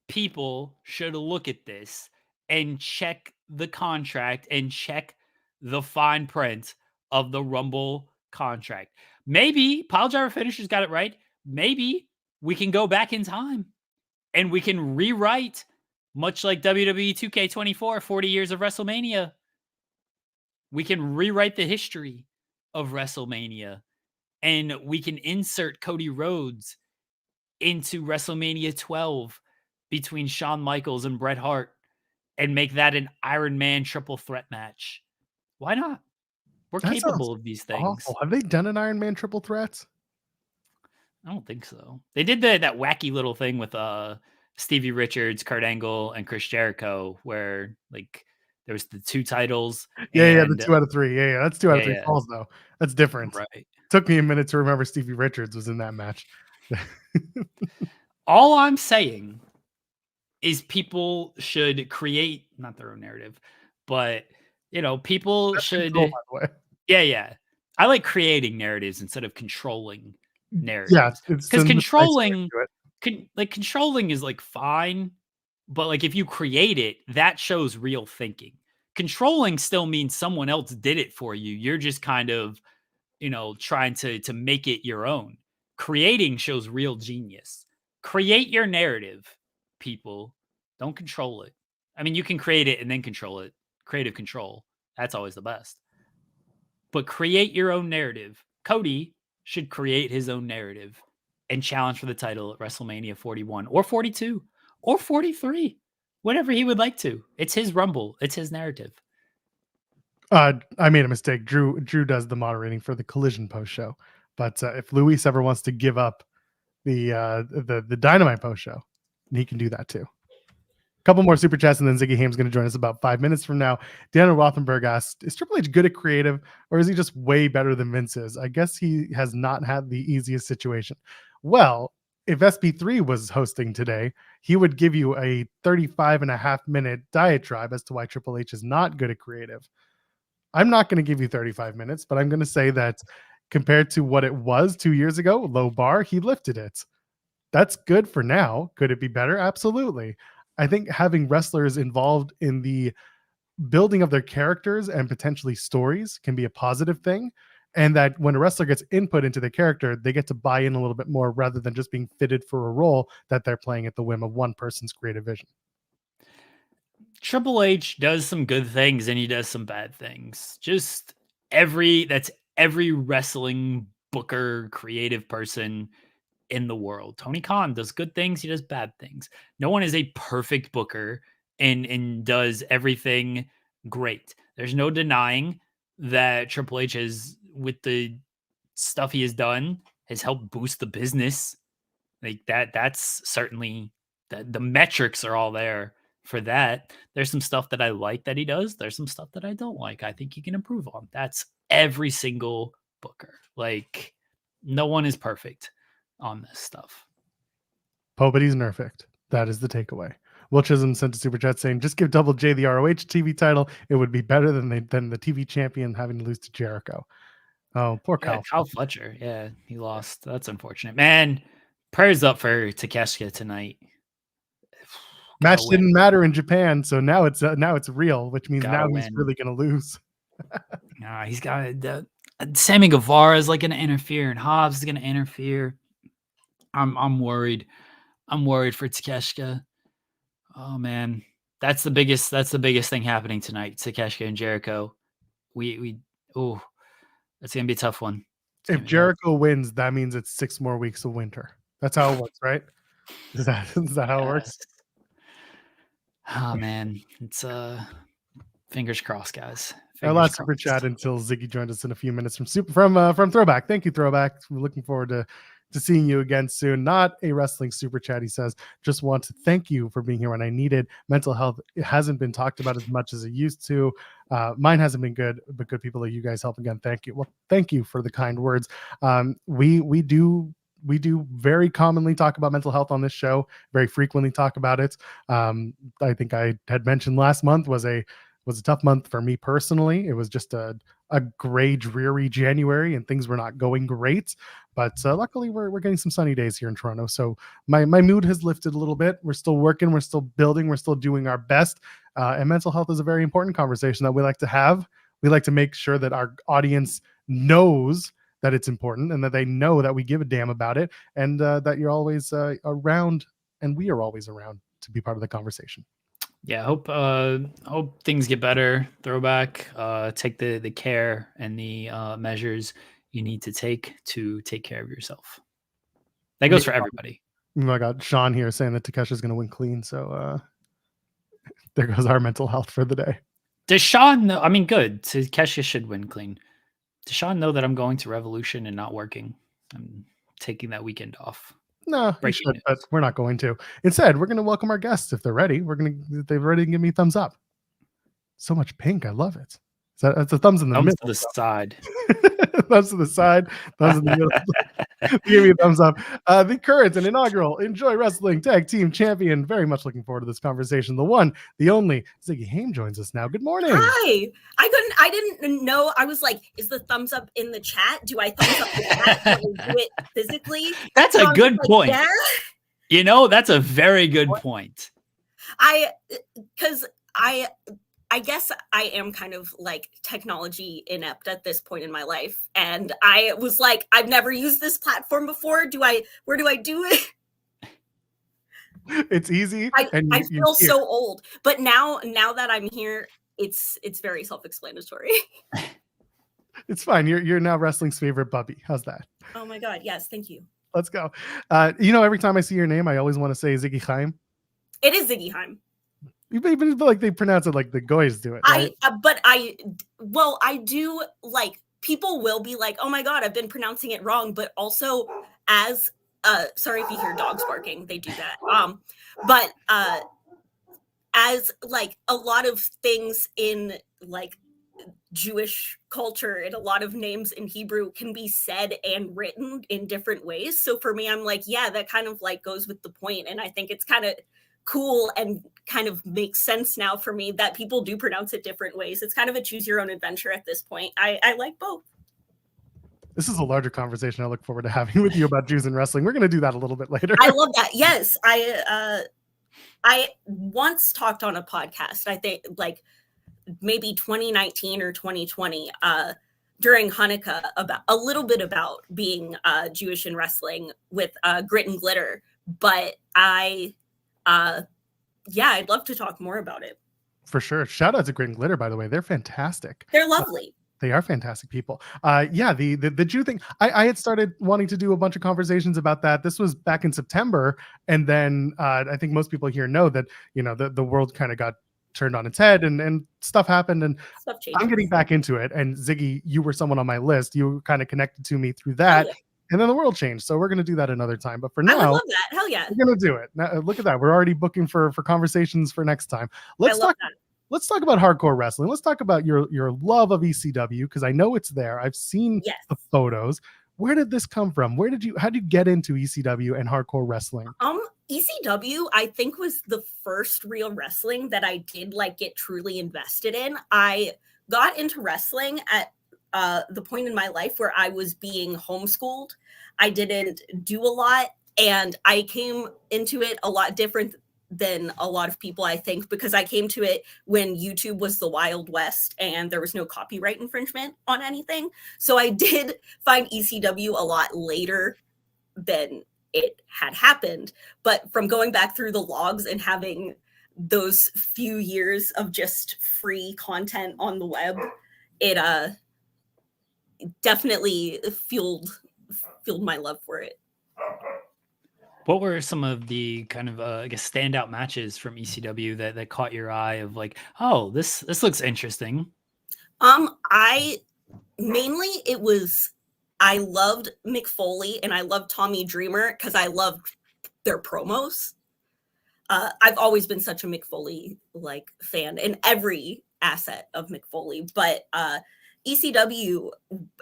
people should look at this and check the contract and check the fine print of the Rumble contract. Maybe Piledriver Finishers got it right. Maybe we can go back in time and we can rewrite, much like WWE 2K24, 40 years of WrestleMania. We can rewrite the history of WrestleMania and we can insert Cody Rhodes into WrestleMania 12 between Shawn Michaels and Bret Hart and make that an Iron Man triple threat match. Why not? We're That capable sounds of these things. awful. Have they done an Iron Man triple threats? I don't think so. They did that wacky little thing with Stevie Richards, Kurt Angle, and Chris Jericho, where like there was the 2 titles. Yeah, the 2 out of 3. Yeah, that's 2 out of 3 yeah. falls though. That's different. Right. Took me a minute to remember Stevie Richards was in that match. All I'm saying is people should create not their own narrative, but people That's should. control, by the way. Yeah. I like creating narratives instead of controlling narratives. Yeah, because controlling is like fine, but like if you create it, that shows real thinking. Controlling still means someone else did it for you. You're just kind of trying to make it your own. Creating shows real genius. Create your narrative, people. Don't control it. I mean, you can create it and then control it. Creative control. That's always the best. But create your own narrative. Cody should create his own narrative and challenge for the title at WrestleMania 41 or 42 or 43, whatever he would like to. It's his Rumble. It's his narrative. I made a mistake. Drew does the moderating for the Collision post show, but if Luis ever wants to give up the Dynamite post show, he can do that too. A couple more super chats, and then Ziggy Haim's going to join us about 5 minutes from now. Daniel Rothenberg asked, is Triple H good at creative, or is he just way better than Vince is? I guess he has not had the easiest situation. Well, if SP3 was hosting today, he would give you a 35.5-minute diatribe as to why Triple H is not good at creative. I'm not going to give you 35 minutes, but I'm going to say that compared to what it was 2 years ago, low bar, he lifted it. That's good for now. Could it be better? Absolutely. I think having wrestlers involved in the building of their characters and potentially stories can be a positive thing. And that when a wrestler gets input into the character, they get to buy in a little bit more rather than just being fitted for a role that they're playing at the whim of one person's creative vision. Triple H does some good things and he does some bad things. Just every wrestling booker, creative person in the world. Tony Khan does good things, he does bad things. No one is a perfect booker and does everything great. There's no denying that Triple H has, with the stuff he has done, has helped boost the business. Like that's certainly the metrics are all there for that. There's some stuff that I like that he does. There's some stuff that I don't like. I think he can improve on. That's every single booker. Like no one is perfect on this stuff. Nobody's perfect. That is the takeaway. Will Chisholm sent a super chat saying, just give Double J the ROH TV title. It would be better than the TV champion having to lose to Jericho. Oh, poor Kyle. Kyle Fletcher. Yeah, he lost. That's unfortunate. Man, prayers up for Takeshita tonight. Match didn't matter in Japan, so now it's real, which means now he's really going to lose. He's got Sammy Guevara is like going to interfere, and Hobbs is going to interfere. I'm worried. I'm worried for Takeshita. Oh man, that's the biggest thing happening tonight. Takeshita and Jericho. That's gonna be a tough one. If Jericho wins, that means it's 6 more weeks of winter. That's how it works, right? Is that how it works? Oh man, it's fingers crossed, guys. Our last super chat until Ziggy joined us in a few minutes from Throwback. Thank you, Throwback. We're looking forward to seeing you again soon. Not a wrestling super chat. He says, just want to thank you for being here when I needed. Mental health, it hasn't been talked about as much as it used to. Mine hasn't been good, but good people like you guys help again. Thank you. Well, thank you for the kind words. We do very commonly talk about mental health on this show, very frequently talk about it. I think I had mentioned last month was a tough month for me personally. It was just a gray, dreary January and things were not going great. But luckily we're getting some sunny days here in Toronto. So my mood has lifted a little bit. We're still working. We're still building. We're still doing our best. And mental health is a very important conversation that we like to have. We like to make sure that our audience knows that it's important and that they know that we give a damn about it and that you're always around and we are always around to be part of the conversation. Yeah, hope things get better. Throwback, take the care and the measures you need to take care of yourself. That goes for everybody. I got Sean here saying that Takesha's going to win clean. So there goes our mental health for the day. Does Sean know? I mean, good. Kesha should win clean. Does Sean know that I'm going to Revolution and not working? I'm taking that weekend off. No, you should, but we're not going to. Instead, we're going to welcome our guests if they're ready. They're ready to give me a thumbs up. So much pink. I love it. That's a thumbs in the middle. To the side. Thumbs to the side. Thumbs in the middle. Give me a thumbs up. The current and inaugural Enjoy Wrestling Tag Team Champion. Very much looking forward to this conversation. The one, the only, Ziggy Haim joins us now. Good morning. Hi. I didn't know. I was like, is the thumbs up in the chat? Do I thumbs up the chat? Do I do it physically? That's a good point. Yeah. You know, that's a very good point. Because I guess I am kind of like technology inept at this point in my life. And I was like, I've never used this platform before. Where do I do it? It's easy. I feel so old. But now that I'm here, it's very self-explanatory. It's fine. You're now wrestling's favorite bubby. How's that? Oh my God. Yes. Thank you. Let's go. Every time I see your name, I always want to say Ziggy Haim. It is Ziggy Haim. Even like they pronounce it like the Goys do it. Right? I do, like, people will be like, oh my God, I've been pronouncing it wrong. But also as, sorry if you hear dogs barking, they do that. But as like a lot of things in like Jewish culture and a lot of names in Hebrew can be said and written in different ways. So for me, I'm like, yeah, that kind of like goes with the point. And I think it's kind of cool and kind of makes sense now for me that people do pronounce it different ways. It's kind of a choose your own adventure at this point. I like both. This is a larger conversation I look forward to having with you about Jews and wrestling. We're going to do that a little bit later. I love that. Yes. I once talked on a podcast, I think like maybe 2019 or 2020, during Hanukkah about a little bit about being Jewish in wrestling with Grit and Glitter. But I'd love to talk more about it. For sure. Shout out to Grit and Glitter, by the way. They're fantastic. They're lovely. They are fantastic people. The Jew thing, I had started wanting to do a bunch of conversations about that. This was back in September. And then I think most people here know that, the world kind of got turned on its head and stuff happened and stuff changed. I'm getting back into it. And Ziggy, you were someone on my list. You kind of connected to me through that. Yeah. And then the world changed. So we're going to do that another time. But for now, I would love that. Hell yeah. We're going to do it. Now, look at that. We're already booking for conversations for next time. Let's talk about hardcore wrestling. Let's talk about your love of ECW, because I know it's there. I've seen the photos. Where did this come from? How did you get into ECW and hardcore wrestling? ECW, I think, was the first real wrestling that I did like get truly invested in. I got into wrestling at the point in my life where I was being homeschooled. I didn't do a lot, and I came into it a lot different than a lot of people, I think, because I came to it when YouTube was the Wild West and there was no copyright infringement on anything. So I did find ECW a lot later than it had happened. But from going back through the logs and having those few years of just free content on the web, it definitely fueled my love for it. What were some of the kind of standout matches from ECW that caught your eye of like, oh, this looks interesting? I loved Mick Foley and I loved Tommy Dreamer because I loved their promos. I've always been such a Mick Foley like fan in every asset of Mick Foley, but ECW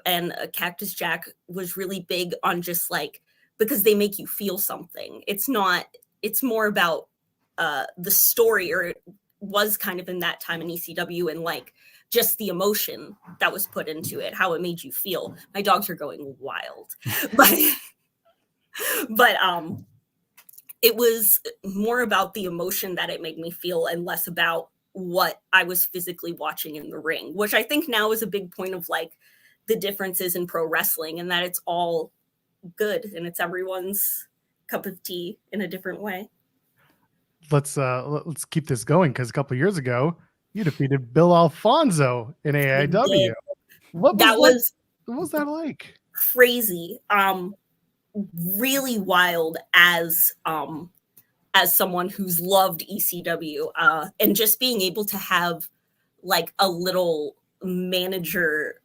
and Cactus Jack was really big on just like, because they make you feel something. It's more about the story, or it was kind of in that time in ECW, and like just the emotion that was put into it, how it made you feel. My dogs are going wild, but it was more about the emotion that it made me feel and less about what I was physically watching in the ring, which I think now is a big point of like the differences in pro wrestling, and that it's all good and it's everyone's cup of tea in a different way. Let's keep this going, because a couple of years ago you defeated Bill Alfonso in AEW. What was that like? Crazy. Really wild as someone who's loved ECW, and just being able to have like a little manager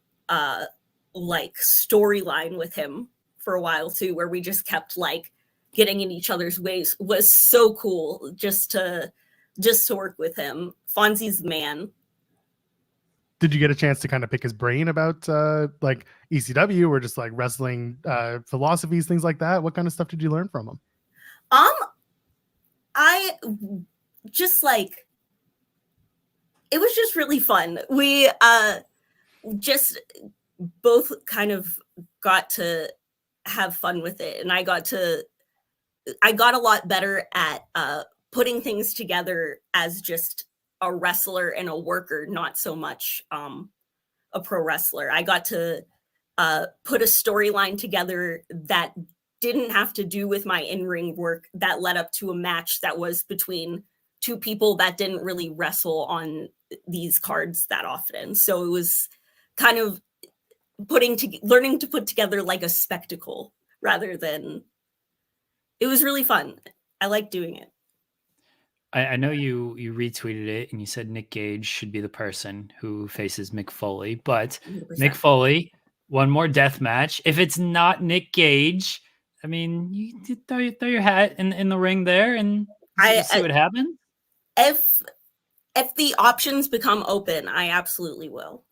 like storyline with him for a while too, where we just kept like getting in each other's ways. Was so cool just to work with him. Fonzie's the man. Did you get a chance to kind of pick his brain about like ECW or just like wrestling philosophies, things like that? What kind of stuff did you learn from him? I just like, it was just really fun. We just both kind of got to have fun with it, and I got a lot better at putting things together as just a wrestler and a worker, not so much a pro wrestler. I got to put a storyline together that didn't have to do with my in-ring work, that led up to a match that was between two people that didn't really wrestle on these cards that often. So it was kind of learning to put together like a spectacle rather than, it was really fun. I like doing it. I know you retweeted it and you said Nick Gage should be the person who faces Mick Foley, but 100%. Mick Foley, one more death match. If it's not Nick Gage, I mean, you throw your hat in the ring there and see what happens. If the options become open, I absolutely will.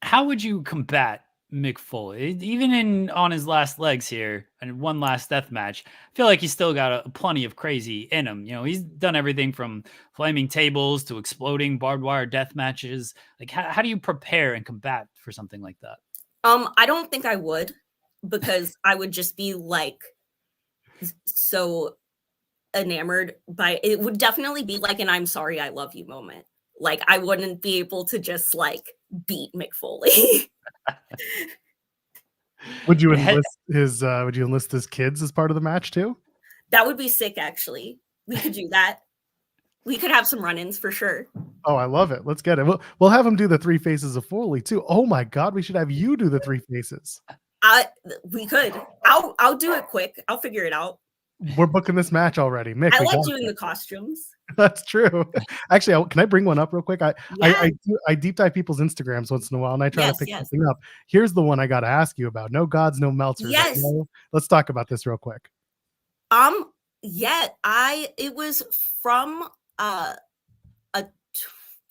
How would you combat Mick Foley, even on his last legs here and one last death match? I feel like he's still got plenty of crazy in him. He's done everything from flaming tables to exploding barbed wire death matches. Like, how do you prepare and combat for something like that? I don't think I would, because I would just be like so enamored by it. Would definitely be like an "I'm sorry, I love you" moment. Like, I wouldn't be able to just like beat Mick Foley. Would you enlist his kids as part of the match too? That would be sick, actually. We could do that. We could have some run-ins for sure. Oh, I love it. Let's get it. We'll have him do the 3 faces of Foley too. Oh my God, we should have you do the 3 faces. We could. I'll do it quick. I'll figure it out. We're booking this match already, Mick. I like doing the costumes. That's true. Actually, can I bring one up real quick? I deep dive people's Instagrams once in a while, and I try to pick something up. Here's the one I got to ask you about. No gods, no Meltzers. Yes. Let's talk about this real quick. It was from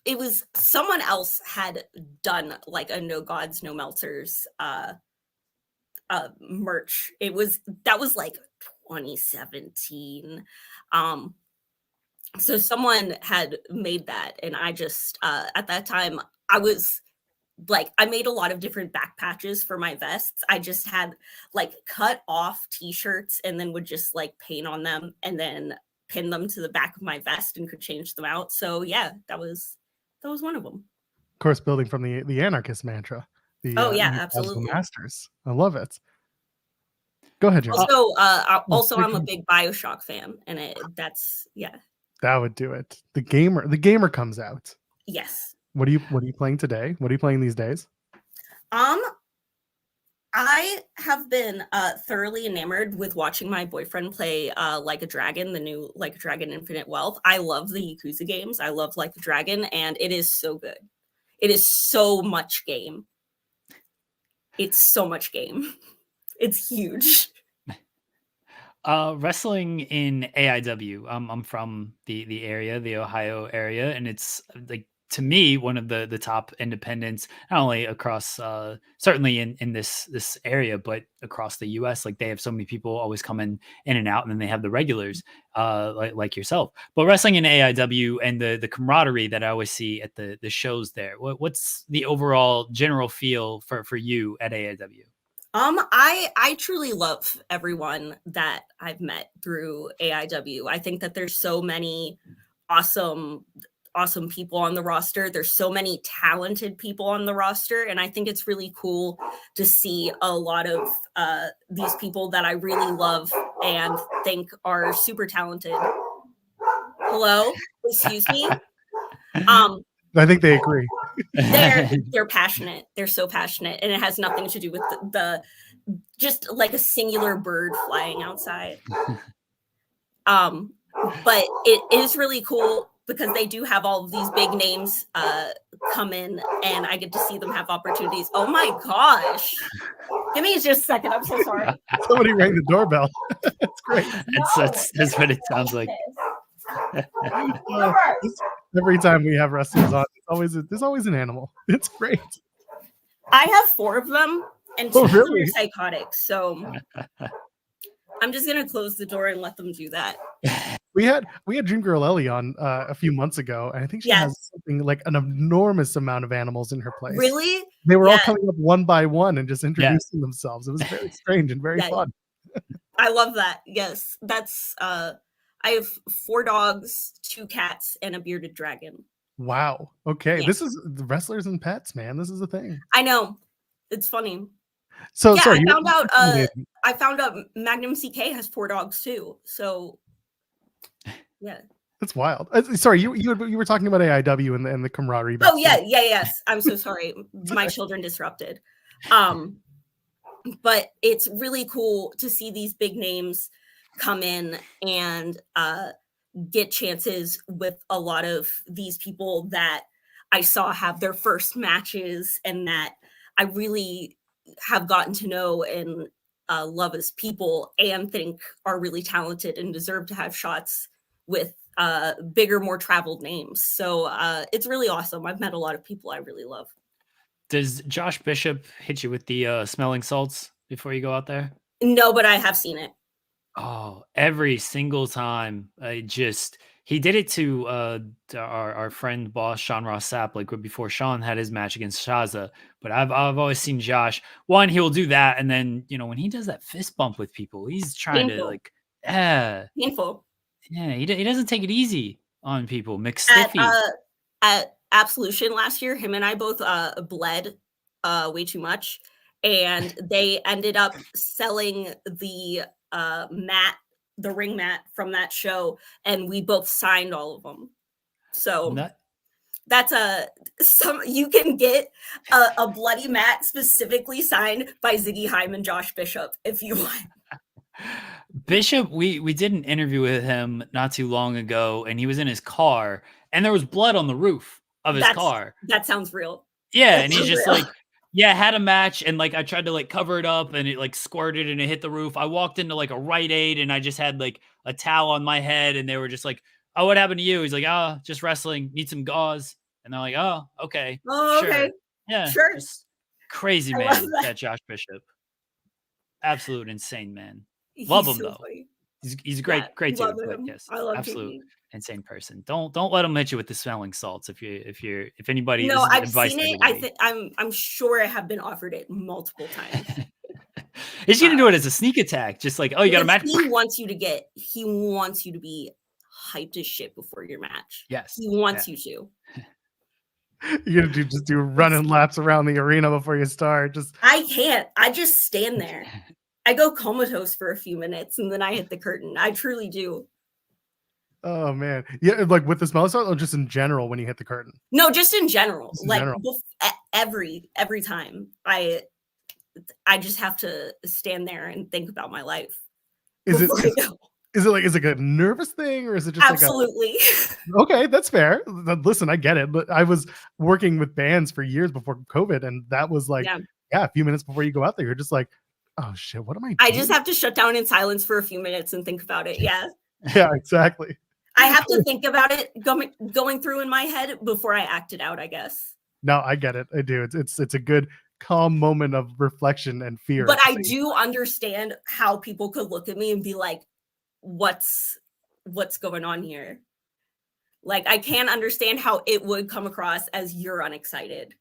it was someone else had done like a No Gods, No Meltzers merch. That was like 2017. So someone had made that, and I just at that time I was like, I made a lot of different back patches for my vests. I just had like cut off t-shirts and then would just like paint on them and then pin them to the back of my vest and could change them out. So yeah, that was one of them. Of course, building from the anarchist mantra. Absolutely. Masters. I love it. Go ahead, Jim. Also, I'm a big BioShock fan, and that would do it. The gamer comes out. Yes. What are you playing today? What are you playing these days? I have been thoroughly enamored with watching my boyfriend play Like a Dragon, the new Like a Dragon Infinite Wealth. I love the Yakuza games. I love Like a Dragon, and it is so good. It is so much game. It's so much game. It's huge. Wrestling in AEW. I'm from the area, the Ohio area, and it's like, to me, one of the top independents, not only across certainly in this area, but across the US. Like, they have so many people always coming in and out, and then they have the regulars like yourself. But wrestling in AEW and the camaraderie that I always see at the shows there, what's the overall general feel for you at AEW? I truly love everyone that I've met through AEW. I think that there's so many awesome people on the roster. There's so many talented people on the roster, and I think it's really cool to see a lot of these people that I really love and think are super talented. Hello, excuse me. I think they agree. They're passionate. They're so passionate, and it has nothing to do with the just like a singular bird flying outside. But it is really cool because they do have all of these big names come in, and I get to see them have opportunities. Oh my gosh. Give me just a second. I'm so sorry. Somebody rang the doorbell. It's great. That's what it sounds like. Every time we have wrestlers on, there's always an animal. It's great. I have 4 of them, and 2 of them are psychotic. So I'm just gonna close the door and let them do that. We had Dream Girl Ellie on a few months ago, and I think she has something like an enormous amount of animals in her place. Really? They were all coming up one by one and just introducing themselves. It was very strange and very fun. I love that. Yes, that's. I have 4 dogs, 2 cats, and a bearded dragon. Wow. Okay, this is the wrestlers and pets, man. This is a thing. I know. It's funny. So sorry, I found out Magnum CK has 4 dogs too. So yeah, that's wild. Sorry, you were talking about AEW and the camaraderie. Oh yes. I'm so sorry. My children disrupted. But it's really cool to see these big names come in and get chances with a lot of these people that I saw have their first matches and that I really have gotten to know and love as people and think are really talented and deserve to have shots with bigger, more traveled names. So it's really awesome. I've met a lot of people I really love. Does Josh Bishop hit you with the smelling salts before you go out there? No, but I have seen it. Oh, every single time. He did it to our friend boss Sean Ross Sapp, like before Sean had his match against Shaza. But I've always seen Josh. One, he will do that, and then when he does that fist bump with people, he's trying to painful. Yeah, he doesn't take it easy on people. McStiffy at Absolution last year, him and I both bled way too much, and they ended up selling the ring mat from that show, and we both signed all of them. So that's you can get a bloody mat specifically signed by Ziggy Haim and Josh Bishop if you want. Bishop, we did an interview with him not too long ago, and he was in his car, and there was blood on the roof of his car. That sounds real. Yeah, and he's just like, had a match, and like I tried to like cover it up, and it like squirted and it hit the roof. I walked into like a Rite Aid, and I just had like a towel on my head, and they were just like, "Oh, what happened to you?" He's like, "Oh, just wrestling. Need some gauze." And they're like, "Oh, okay, sure. Okay, yeah, sure." Just crazy man, that Josh Bishop, absolute insane man. Love him though. Funny. He's a great dude. Yes, I love absolute him. Insane person. Don't let him hit you with the smelling salts. If anybody, no, I've seen it. I'm sure I have been offered it multiple times. He's gonna do it as a sneak attack, just like, oh, you got a match. He wants you to be hyped as shit before your match. Yes, he wants you to. You're gonna do running laps around the arena before you start. I can't. I just stand there. I go comatose for a few minutes and then I hit the curtain. I truly do. Oh man, yeah, like with the smell salt, or just in general when you hit the curtain? No, just in general. Every time I just have to stand there and think about my life. Is it like a nervous thing, or is it just absolutely? Okay, that's fair. Listen, I get it, but I was working with bands for years before COVID, and that was like, a few minutes before you go out there, you're just like, oh shit, what am I doing? I just have to shut down in silence for a few minutes and think about it. Yeah. Yeah, exactly. I have to think about it going through in my head before I act it out, I guess. No, I get it. I do. It's a good calm moment of reflection and fear. But I do understand how people could look at me and be like, what's going on here? Like, I can't understand how it would come across as you're unexcited.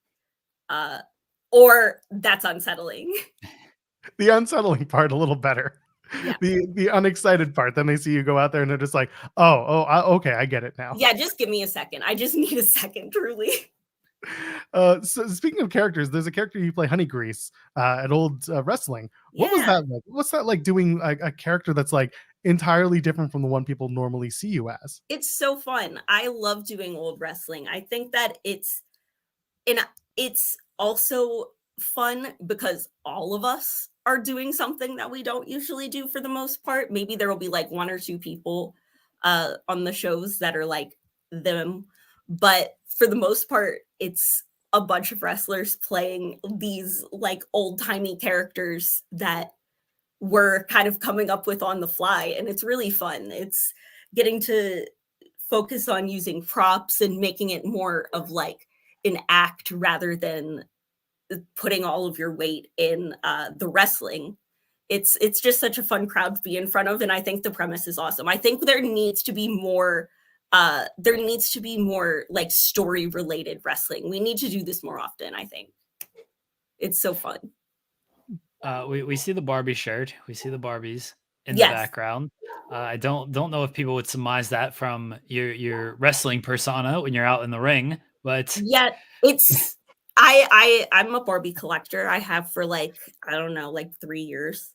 Or that's unsettling. The unsettling part a little better. Yeah. The unexcited part. Then they see you go out there and they're just like, okay, I get it now. Yeah, just give me a second. I just need a second, truly. So speaking of characters, there's a character you play, Honey Grease, at Old Wrestling. What was that like? What's that like doing a character that's like entirely different from the one people normally see you as? It's so fun. I love doing Old Wrestling. I think that it's also fun because all of us are doing something that we don't usually do for the most part. Maybe there will be like 1 or 2 people on the shows that are like them, but for the most part, it's a bunch of wrestlers playing these like old-timey characters that we're kind of coming up with on the fly, and it's really fun. It's getting to focus on using props and making it more of like an act rather than putting all of your weight in the wrestling. It's just such a fun crowd to be in front of, and I think the premise is awesome. I think there needs to be more like story related wrestling. We need to do this more often. I think it's so fun. We see the Barbie shirt. We see the Barbies in the background. I don't know if people would surmise that from your wrestling persona when you're out in the ring, but yeah, it's I'm a Barbie collector. I have for like, I don't know, like 3 years.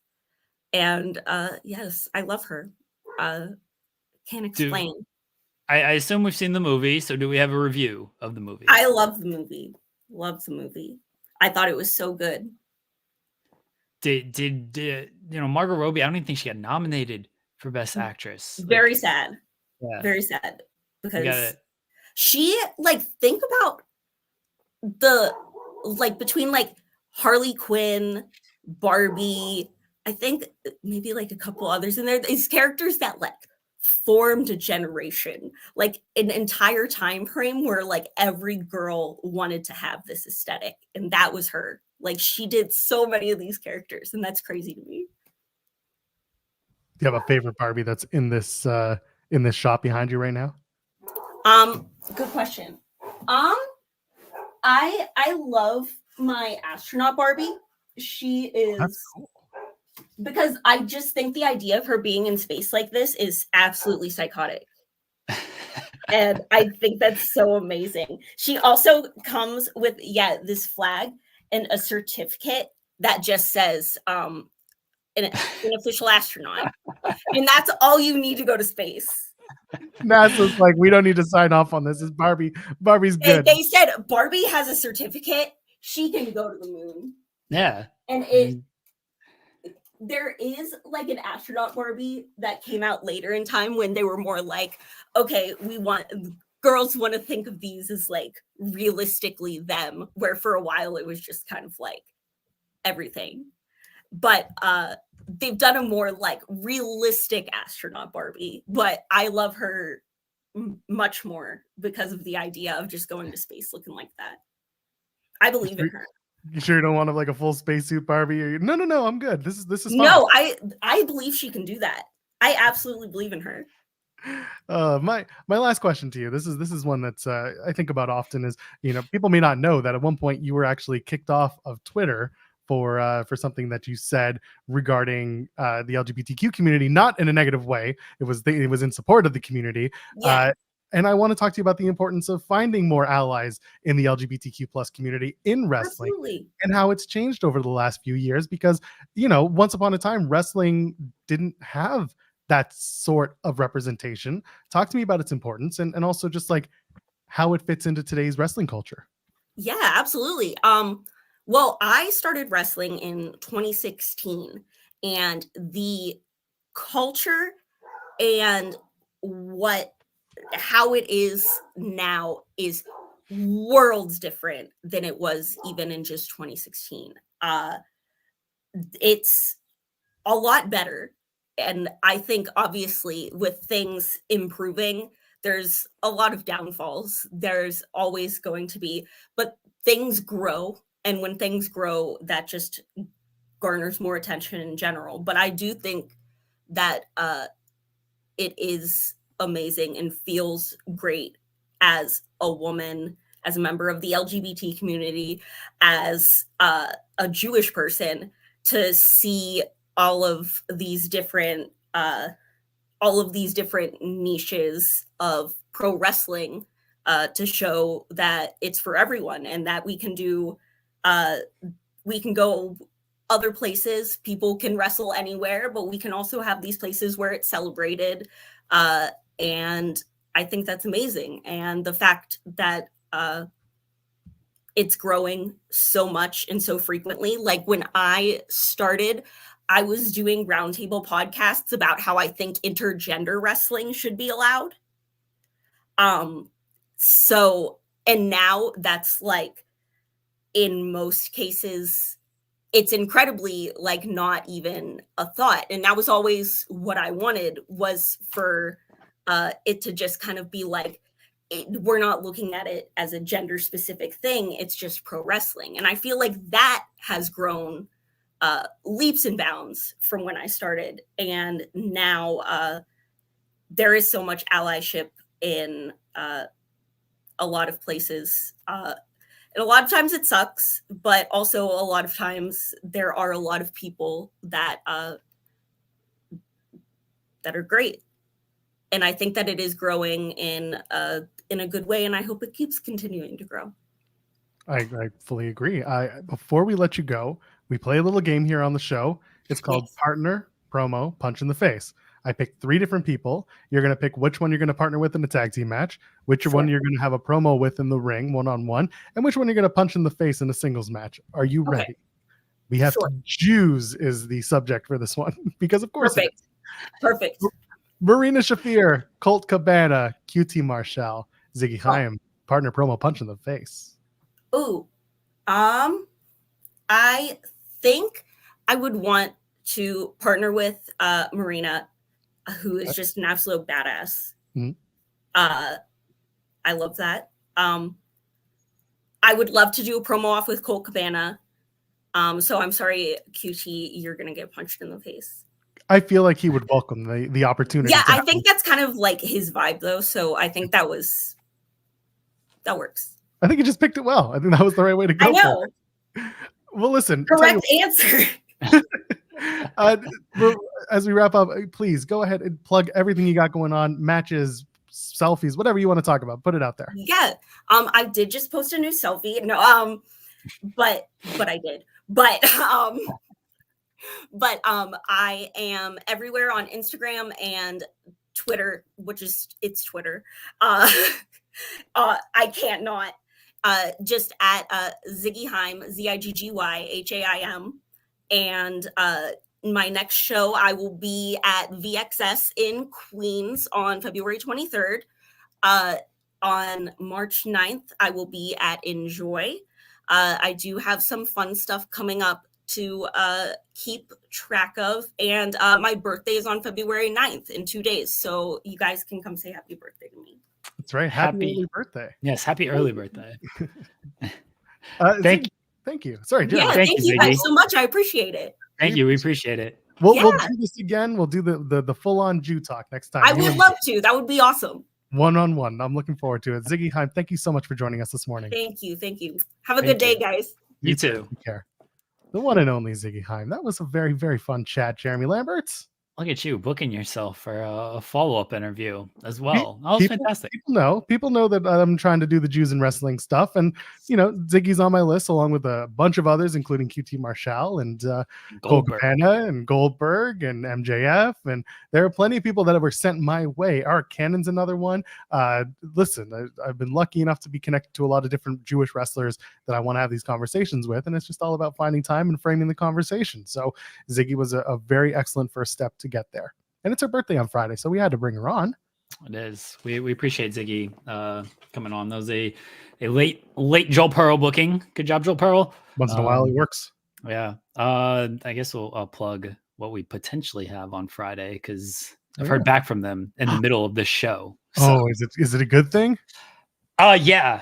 And yes, I love her. Can't explain. I assume we've seen the movie, so do we have a review of the movie? I love the movie. Love the movie. I thought it was so good. Did Margot Robbie? I don't even think she got nominated for Best Actress. Very sad. Yeah. Very sad because she think about the between Harley Quinn, Barbie, I think maybe a couple others in there. These characters that formed a generation, an entire time frame where every girl wanted to have this aesthetic, and that was her. She did so many of these characters, and that's crazy to me. Do you have a favorite Barbie that's in this shot behind you right now? Good question. I love my astronaut Barbie. She is. That's cool. Because I just think the idea of her being in space like this is absolutely psychotic. And I think that's so amazing. She also comes with, this flag and a certificate that just says an official astronaut. And that's all you need to go to space. NASA's we don't need to sign off on this. It's Barbie. Barbie's good. They said Barbie has a certificate. She can go to the moon. Yeah. And there is an astronaut Barbie that came out later in time when they were more okay, girls want to think of these as realistically them, where for a while it was just kind of everything. But they've done a more realistic astronaut Barbie, but I love her much more because of the idea of just going to space looking like that. I believe in her. You sure you don't want a full spacesuit Barbie? Or no, I'm good. This is fine. No, I believe she can do that. I absolutely believe in her. My last question to you. This is one that's I think about often. Is people may not know that at one point you were actually kicked off of Twitter for something that you said regarding the LGBTQ community, not in a negative way. It was in support of the community. Yeah. And I want to talk to you about the importance of finding more allies in the LGBTQ plus community in wrestling. Absolutely. And how it's changed over the last few years, because, once upon a time, wrestling didn't have that sort of representation. Talk to me about its importance and also just how it fits into today's wrestling culture. Yeah, absolutely. Well, I started wrestling in 2016, and the culture and how it is now is worlds different than it was even in just 2016. It's a lot better. And I think obviously with things improving, there's a lot of downfalls. There's always going to be, but things grow. And when things grow, that just garners more attention in general. But I do think that it is amazing and feels great as a woman, as a member of the LGBT community, as a Jewish person, to see all of these different niches of pro wrestling, to show that it's for everyone and that we can go other places. People can wrestle anywhere, but we can also have these places where it's celebrated. And I think that's amazing. And the fact that it's growing so much and so frequently. When I started, I was doing roundtable podcasts about how I think intergender wrestling should be allowed. So, and now that's like, in most cases, it's incredibly like not even a thought. And that was always what I wanted, was for it to just kind of be like, we're not looking at it as a gender specific thing. It's just pro wrestling. And I feel like that has grown leaps and bounds from when I started. And now there is so much allyship in a lot of places. And a lot of times it sucks, but also a lot of times there are a lot of people that that are great. And I think that it is growing in a good way, and I hope it keeps continuing to grow. I fully agree. Before we let you go, we play a little game here on the show. It's called Partner Promo Punch in the Face. I picked 3 different people. You're going to pick which one you're going to partner with in a tag team match, which one you're going to have a promo with in the ring, one-on-one, and which one you're going to punch in the face in a singles match. Are you ready? We have to choose is the subject for this one, because of course Perfect. Marina Shafir, Colt Cabana, QT Marshall, Ziggy Haim, partner promo punch in the face. Ooh. I think I would want to partner with Marina, who is just an absolute badass. Mm-hmm. I love that. I would love to do a promo off with Colt Cabana. So I'm sorry, QT, you're gonna get punched in the face. I feel like he would welcome the opportunity. Yeah, I think that's kind of like his vibe, though. So I think that works. I think you just picked it well. I think that was the right way to go. I know. Well, listen. Correct answer. As we wrap up, please go ahead and plug everything you got going on, matches, selfies, whatever you want to talk about. Put it out there. Yeah. I did just post a new selfie. No, but I did. But I am everywhere on Instagram and Twitter, it's Twitter. I can't not. Just at Ziggy Haim, ZIGGYHAIM. And my next show, I will be at VXS in Queens on February 23rd. On March 9th, I will be at Enjoy. I do have some fun stuff coming up to keep track of. And my birthday is on February 9th in 2 days. So you guys can come say happy birthday to me. That's right. Happy early birthday. Yes, happy early birthday. Thank you. Sorry, Jeremy. Yeah, thank you guys so much. I appreciate it. Thank you. We appreciate it. We'll do this again. We'll do the full-on Jew talk next time. I would love to. That would be awesome. One-on-one. I'm looking forward to it. Ziggy Haim, thank you so much for joining us this morning. Thank you. Have a good day, guys. You too. Take care. The one and only Ziggy Haim. That was a very, very fun chat, Jeremy Lamberts. Look at you booking yourself for a follow-up interview as well. That was fantastic. People know that I'm trying to do the Jews and wrestling stuff. And, Ziggy's on my list along with a bunch of others, including QT Marshall and Colt Cabana and Goldberg and MJF. And there are plenty of people that were sent my way. Art Cannon's another one. Listen, I've been lucky enough to be connected to a lot of different Jewish wrestlers that I want to have these conversations with. And it's just all about finding time and framing the conversation. So Ziggy was a very excellent first step to get there, and it's her birthday on Friday, so we had to bring her on. It is. We appreciate Ziggy coming on. That was a late Joel Pearl booking. Good job, Joel Pearl. Once in a while, it works. Yeah. I guess I'll plug what we potentially have on Friday, because I've heard back from them in the middle of this show. So. Is it a good thing? Yeah.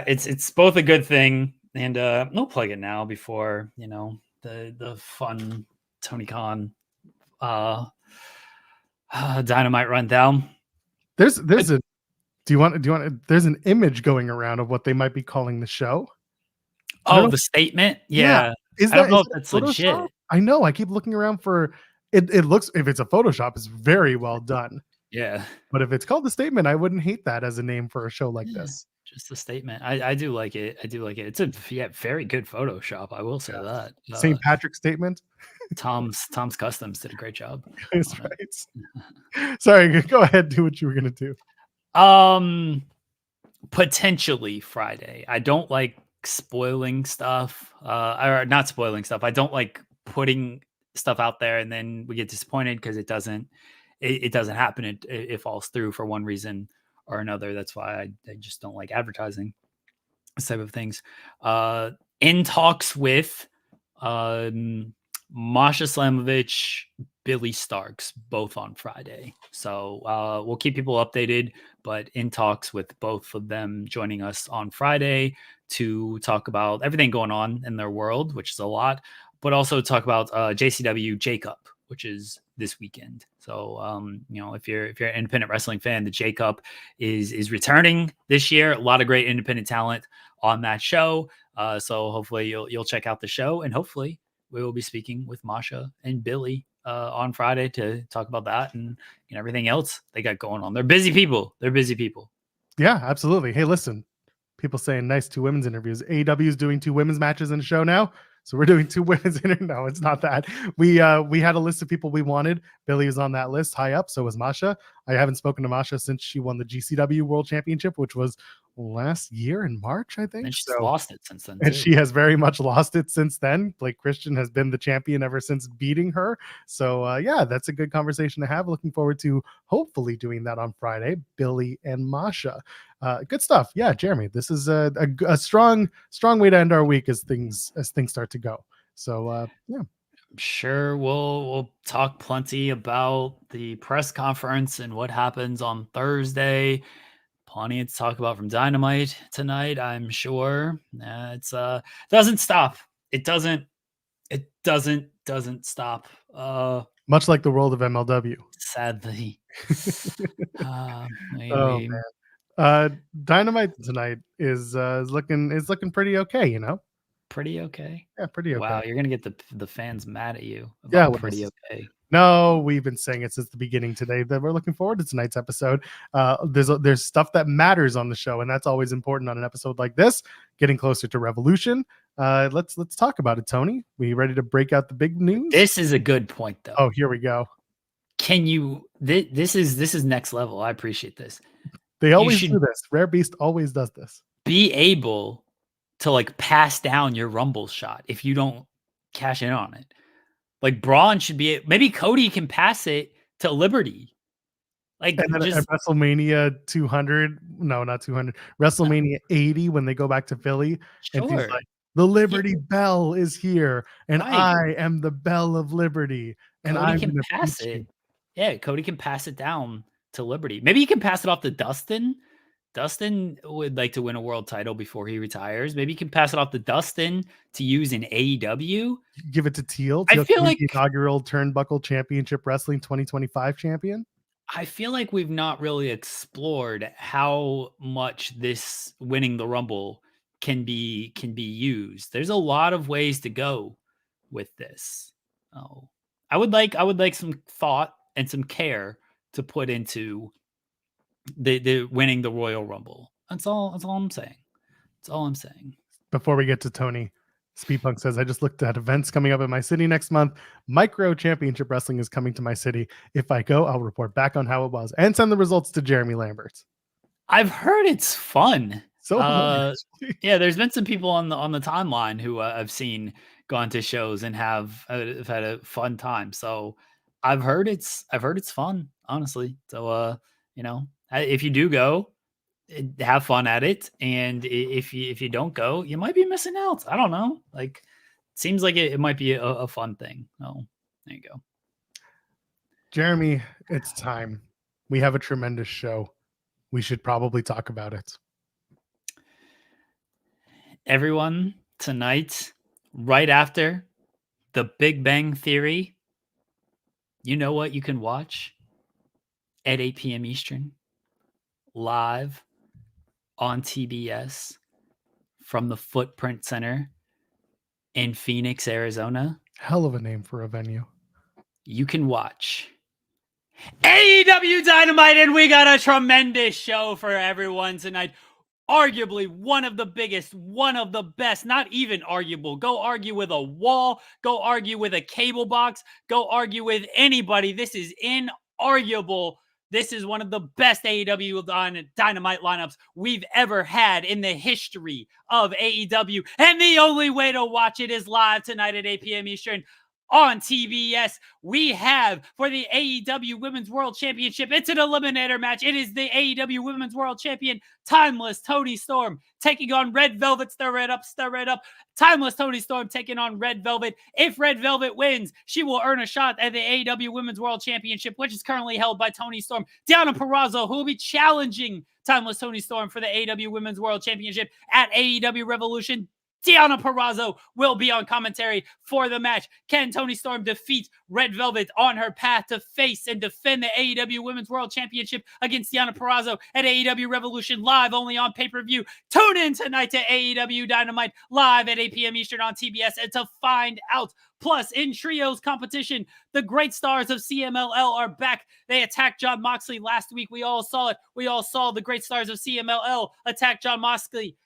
It's both a good thing, and we'll plug it now before the fun Tony Khan Dynamite rundown. There's an image going around of what they might be calling the show. Oh, the statement. Yeah. I don't know if that's legit. I know. I keep looking around for it. It looks, if it's a Photoshop, it's very well done. Yeah. But if it's called the statement, I wouldn't hate that as a name for a show like this. Just a statement. I do like it. It's a very good Photoshop. I will say that. St. Patrick's statement. Tom's Customs did a great job. That's right. Sorry, go ahead. Do what you were gonna do. Potentially Friday. I don't like spoiling stuff. Or not spoiling stuff. I don't like putting stuff out there and then we get disappointed because it doesn't happen. It falls through for one reason or another. That's why I just don't like advertising this type of things. In talks with Masha Slamovich, Billy Starks, both on Friday. So we'll keep people updated, but in talks with both of them joining us on Friday to talk about everything going on in their world, which is a lot, but also talk about JCW J-Cup, which is this weekend. So, if you're an independent wrestling fan, the J-Cup is returning this year. A lot of great independent talent on that show. So hopefully you'll check out the show, and hopefully we will be speaking with Masha and Billy on Friday to talk about that and everything else they got going on. They're busy people. Yeah, absolutely. Hey, listen, people saying nice 2 women's interviews. AEW is doing 2 women's matches in the show now. So we're doing 2 women's interviews. No, it's not that. We had a list of people we wanted. Billy was on that list high up. So was Masha. I haven't spoken to Masha since she won the GCW World Championship, which was last year in March, I think. And she's lost it since then. And she has very much lost it since then. Blake Christian has been the champion ever since beating her. So yeah, that's a good conversation to have. Looking forward to hopefully doing that on Friday. Billy and Masha. Good stuff. Yeah, Jeremy, this is a strong way to end our week as things start to go. So yeah. I'm sure we'll talk plenty about the press conference and what happens on Thursday. Plenty to talk about from Dynamite tonight, I'm sure. It's doesn't stop. It doesn't stop. Much like the world of MLW. Sadly. Dynamite tonight is looking pretty okay, Pretty okay. Yeah, pretty okay. Wow, you're gonna get the fans mad at you about pretty okay. No, we've been saying it since the beginning today that we're looking forward to tonight's episode. There's stuff that matters on the show, and that's always important on an episode like this. Getting closer to Revolution. Let's talk about it, Tony. We ready to break out the big news? This is a good point, though. Oh, here we go. Can you? This is next level. I appreciate this. They always do this. Rare Beast always does this. Be able to like pass down your Rumble shot if you don't cash in on it. Like Braun should be, maybe Cody can pass it to Liberty. Like and then at WrestleMania 200, no, not 200, WrestleMania 80 when they go back to Philly, and he's like, the Liberty Bell is here, and I am the Bell of Liberty, and I can pass it. Yeah, Cody can pass it down to Liberty. Maybe he can pass it off to Dustin. Dustin would like to win a world title before he retires. Maybe you can pass it off to Dustin to use in AEW. Give it to Teal. I feel like the inaugural Turnbuckle Championship Wrestling 2025 champion. I feel like we've not really explored how much this winning the Rumble can be used. There's a lot of ways to go with this. Oh, I would like some thought and some care to put into the winning the Royal Rumble. That's all I'm saying. That's all I'm saying. Before we get to Tony, Speedpunk says, I just looked at events coming up in my city next month. Micro Championship Wrestling is coming to my city. If I go, I'll report back on how it was and send the results to Jeremy Lambert. I've heard it's fun. So yeah, there's been some people on the timeline who I've seen gone to shows and have had a fun time. So I've heard it's fun, honestly. So if you do go, have fun at it, and if you don't go, you might be missing out. I don't know. Like, seems like it might be a fun thing. Oh, there you go, Jeremy. It's time. We have a tremendous show. We should probably talk about it. Everyone, tonight, right after The Big Bang Theory, you know what you can watch at 8 p.m. Eastern, live on TBS from the Footprint Center in Phoenix, Arizona. Hell of a name for a venue. You can watch AEW Dynamite, and we got a tremendous show for everyone tonight. Arguably one of the biggest, one of the best, not even arguable. Go argue with a wall. Go argue with a cable box. Go argue with anybody. This is inarguable. This is one of the best AEW Dynamite lineups we've ever had in the history of AEW. And the only way to watch it is live tonight at 8 p.m. Eastern on TBS. We have for the AEW Women's World Championship. It's an eliminator match. It is the AEW Women's World Champion, Timeless Toni Storm, taking on Red Velvet. Stir it up, stir it up. Timeless Toni Storm taking on Red Velvet. If Red Velvet wins, she will earn a shot at the AEW Women's World Championship, which is currently held by Toni Storm. Deonna Purrazzo, who will be challenging Timeless Toni Storm for the AEW Women's World Championship at AEW Revolution. Deonna Purrazzo will be on commentary for the match. Can Toni Storm defeat Red Velvet on her path to face and defend the AEW Women's World Championship against Deonna Purrazzo at AEW Revolution, live only on pay-per-view? Tune in tonight to AEW Dynamite, live at 8 p.m. Eastern on TBS, and to find out. Plus, in trios competition, the great stars of CMLL are back. They attacked Jon Moxley last week. We all saw it. We all saw the great stars of CMLL attack Jon Moxley,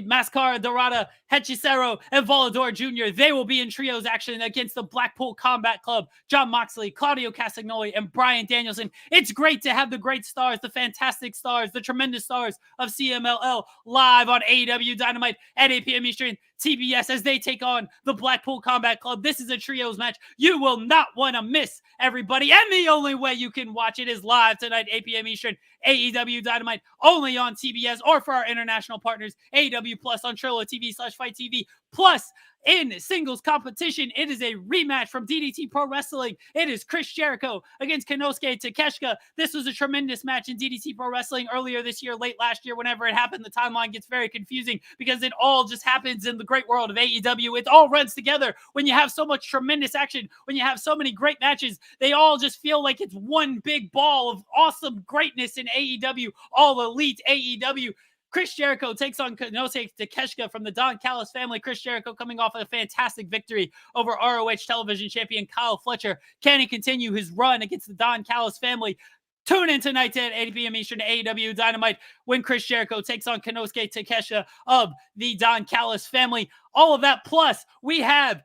Mascara Dorada, Hechicero, and Volador Jr. They will be in trios action against the Blackpool Combat Club, Jon Moxley, Claudio Castagnoli, and Bryan Danielson. It's great to have the great stars, the fantastic stars, the tremendous stars of CMLL live on AEW Dynamite at 8 p.m. Eastern, TBS, as they take on the Blackpool Combat Club. This is a trios match you will not want to miss, everybody. And the only way you can watch it is live tonight, 8 p.m. Eastern, AEW Dynamite, only on TBS, or for our international partners, AEW Plus on Trilla TV/Fight TV. Plus, in singles competition, it is a rematch from DDT Pro Wrestling. It is Chris Jericho against Konosuke Takeshita. This was a tremendous match in DDT Pro Wrestling earlier this year, late last year. Whenever it happened, the timeline gets very confusing because it all just happens in the great world of AEW. It all runs together when you have so much tremendous action, when you have so many great matches. They all just feel like it's one big ball of awesome greatness in AEW, all elite AEW. Chris Jericho takes on Konosuke Takeshita from the Don Callis family. Chris Jericho coming off a fantastic victory over ROH television champion Kyle Fletcher. Can he continue his run against the Don Callis family? Tune in tonight at 8 p.m. Eastern to AEW Dynamite when Chris Jericho takes on Konosuke Takeshita of the Don Callis family. All of that, plus we have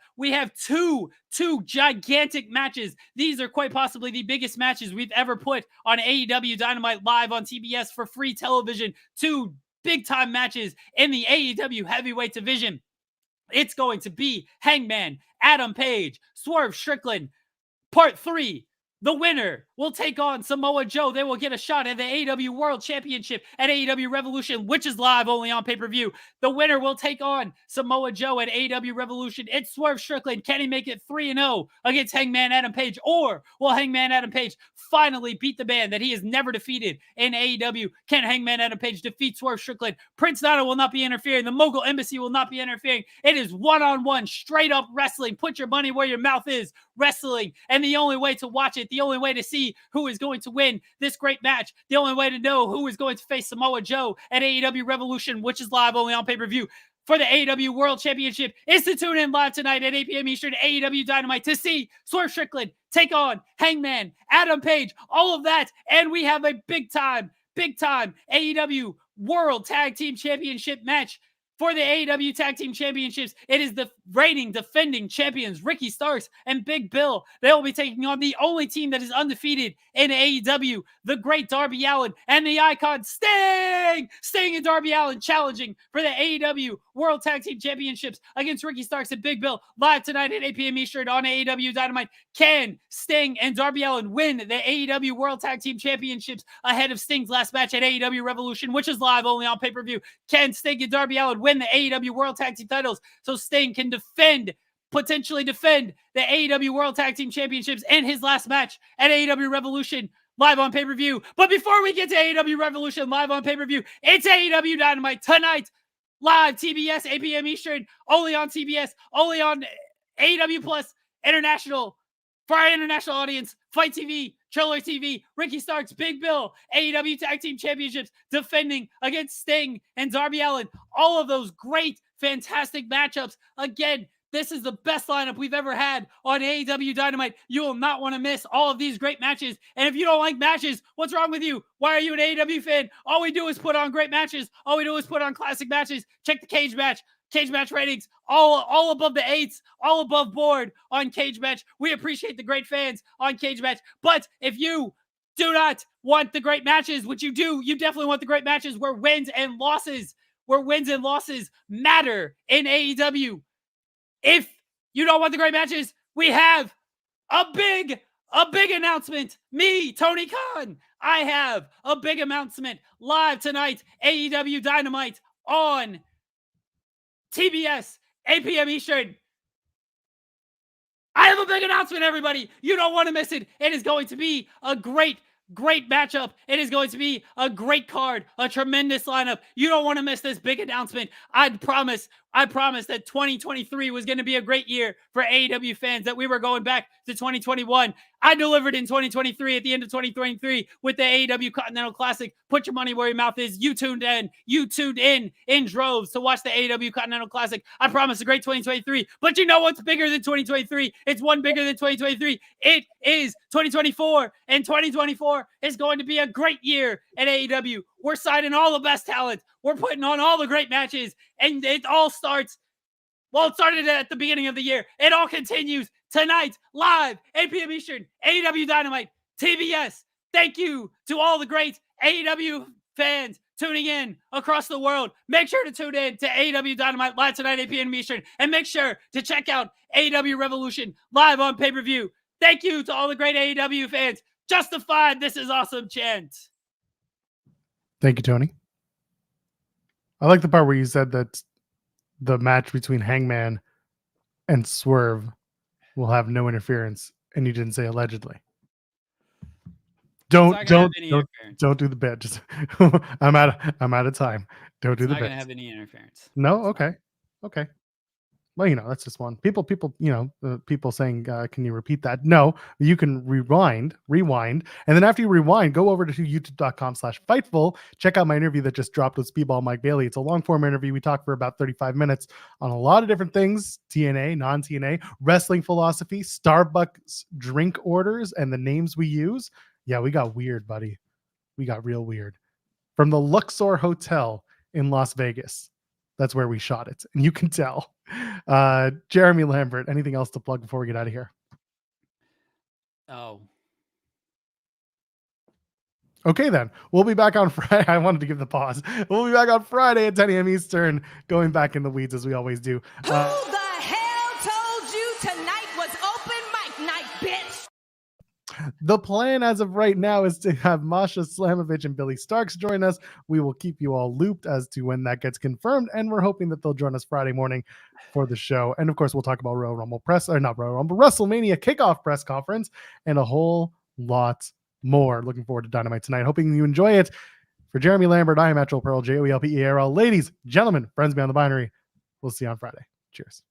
two gigantic matches. These are quite possibly the biggest matches we've ever put on AEW Dynamite live on TBS for free television. Two big-time matches in the AEW heavyweight division. It's going to be Hangman Adam Page, Swerve Strickland, Part 3. The winner will take on Samoa Joe. They will get a shot at the AEW World Championship at AEW Revolution, which is live only on pay-per-view. The winner will take on Samoa Joe at AEW Revolution. It's Swerve Strickland. Can he make it 3-0 against Hangman Adam Page? Or will Hangman Adam Page finally beat the man that he has never defeated in AEW? Can Hangman Adam Page defeat Swerve Strickland? Prince Nana will not be interfering. The Mogul Embassy will not be interfering. It is one-on-one, straight-up wrestling. Put your money where your mouth is. Wrestling. And the only way to watch it, the only way to see who is going to win this great match, the only way to know who is going to face Samoa Joe at AEW Revolution, which is live only on pay-per-view for the AEW World Championship, is to tune in live tonight at 8 p.m. Eastern to AEW Dynamite to see Swerve Strickland take on Hangman Adam Page. All of that, and we have a big-time AEW World Tag Team Championship match. For the AEW Tag Team Championships, it is the reigning defending champions, Ricky Starks and Big Bill. They will be taking on the only team that is undefeated in AEW, the great Darby Allin and the Icon Sting! Sting and Darby Allin challenging for the AEW World Tag Team Championships against Ricky Starks and Big Bill, live tonight at 8 p.m. Eastern on AEW Dynamite. Can Sting and Darby Allin win the AEW World Tag Team Championships ahead of Sting's last match at AEW Revolution, which is live only on pay-per-view? Can Sting and Darby Allin win the AEW World Tag Team titles so Sting can potentially defend the AEW World Tag Team Championships in his last match at AEW Revolution, live on pay-per-view? But before we get to AEW Revolution live on pay-per-view, it's AEW Dynamite tonight, live TBS, 8 p.m. Eastern, only on TBS, only on AEW Plus International. For our international audience, Fight TV, Triller TV, Ricky Starks, Big Bill, AEW Tag Team Championships, defending against Sting and Darby Allin. All of those great, fantastic matchups. Again, this is the best lineup we've ever had on AEW Dynamite. You will not want to miss all of these great matches. And if you don't like matches, what's wrong with you? Why are you an AEW fan? All we do is put on great matches. All we do is put on classic matches. Check the cage match ratings, all above the 8s, all above board on Cage Match. We appreciate the great fans on Cage Match. But if you do not want the great matches, which you do, you definitely want the great matches where wins and losses matter in AEW. If you don't want the great matches, we have a big announcement. Me, Tony Khan, I have a big announcement live tonight. AEW Dynamite on TBS, 8 p.m. Eastern. I have a big announcement, everybody. You don't want to miss it. It is going to be a great matchup. It is going to be a great card, a tremendous lineup. You don't want to miss this big announcement. I promise that 2023 was going to be a great year for AEW fans, that we were going back to 2021. I delivered in 2023 at the end of 2023 with the AEW Continental Classic. Put your money where your mouth is. You tuned in droves to watch the AEW Continental Classic. I promise a great 2023. But you know what's bigger than 2023? It's one bigger than 2023. It is 2024. And 2024 is going to be a great year at AEW. We're signing all the best talent. We're putting on all the great matches. And it all starts, well, it started at the beginning of the year. It all continues tonight, live, 8 p.m. Eastern, AEW Dynamite, TBS. Thank you to all the great AEW fans tuning in across the world. Make sure to tune in to AEW Dynamite live tonight, 8 p.m. Eastern. And make sure to check out AEW Revolution live on pay-per-view. Thank you to all the great AEW fans. Justified, this is awesome chant. Thank you, Tony. I like the part where you said that the match between Hangman and Swerve will have no interference, and you didn't say allegedly. Don't do the bit. Just I'm out of time. Don't do the bit. Not gonna have any interference. No, okay. Well, that's just one. People, people saying, can you repeat that? No, you can rewind. And then after you rewind, go over to youtube.com/Fightful. Check out my interview that just dropped with Speedball Mike Bailey. It's a long form interview. We talked for about 35 minutes on a lot of different things: TNA, non-TNA, wrestling philosophy, Starbucks drink orders, and the names we use. Yeah, we got weird, buddy. We got real weird. From the Luxor Hotel in Las Vegas. That's where we shot it. And you can tell. Jeremy Lambert, anything else to plug before we get out of here? Oh. Okay, then. We'll be back on Friday. I wanted to give the pause. We'll be back on Friday at 10 a.m. Eastern, going back in the weeds as we always do. Who the hell told you tonight was open mic night, bitch? The plan as of right now is to have Masha Slamovich and Billy Starks join us. We will keep you all looped as to when that gets confirmed, and we're hoping that they'll join us Friday morning for the show. And of course, we'll talk about WrestleMania kickoff press conference and a whole lot more. Looking forward to Dynamite tonight. Hoping you enjoy it. For Jeremy Lambert, I am Actual Pearl, JOELPERL. Ladies, gentlemen, friends beyond the binary. We'll see you on Friday. Cheers.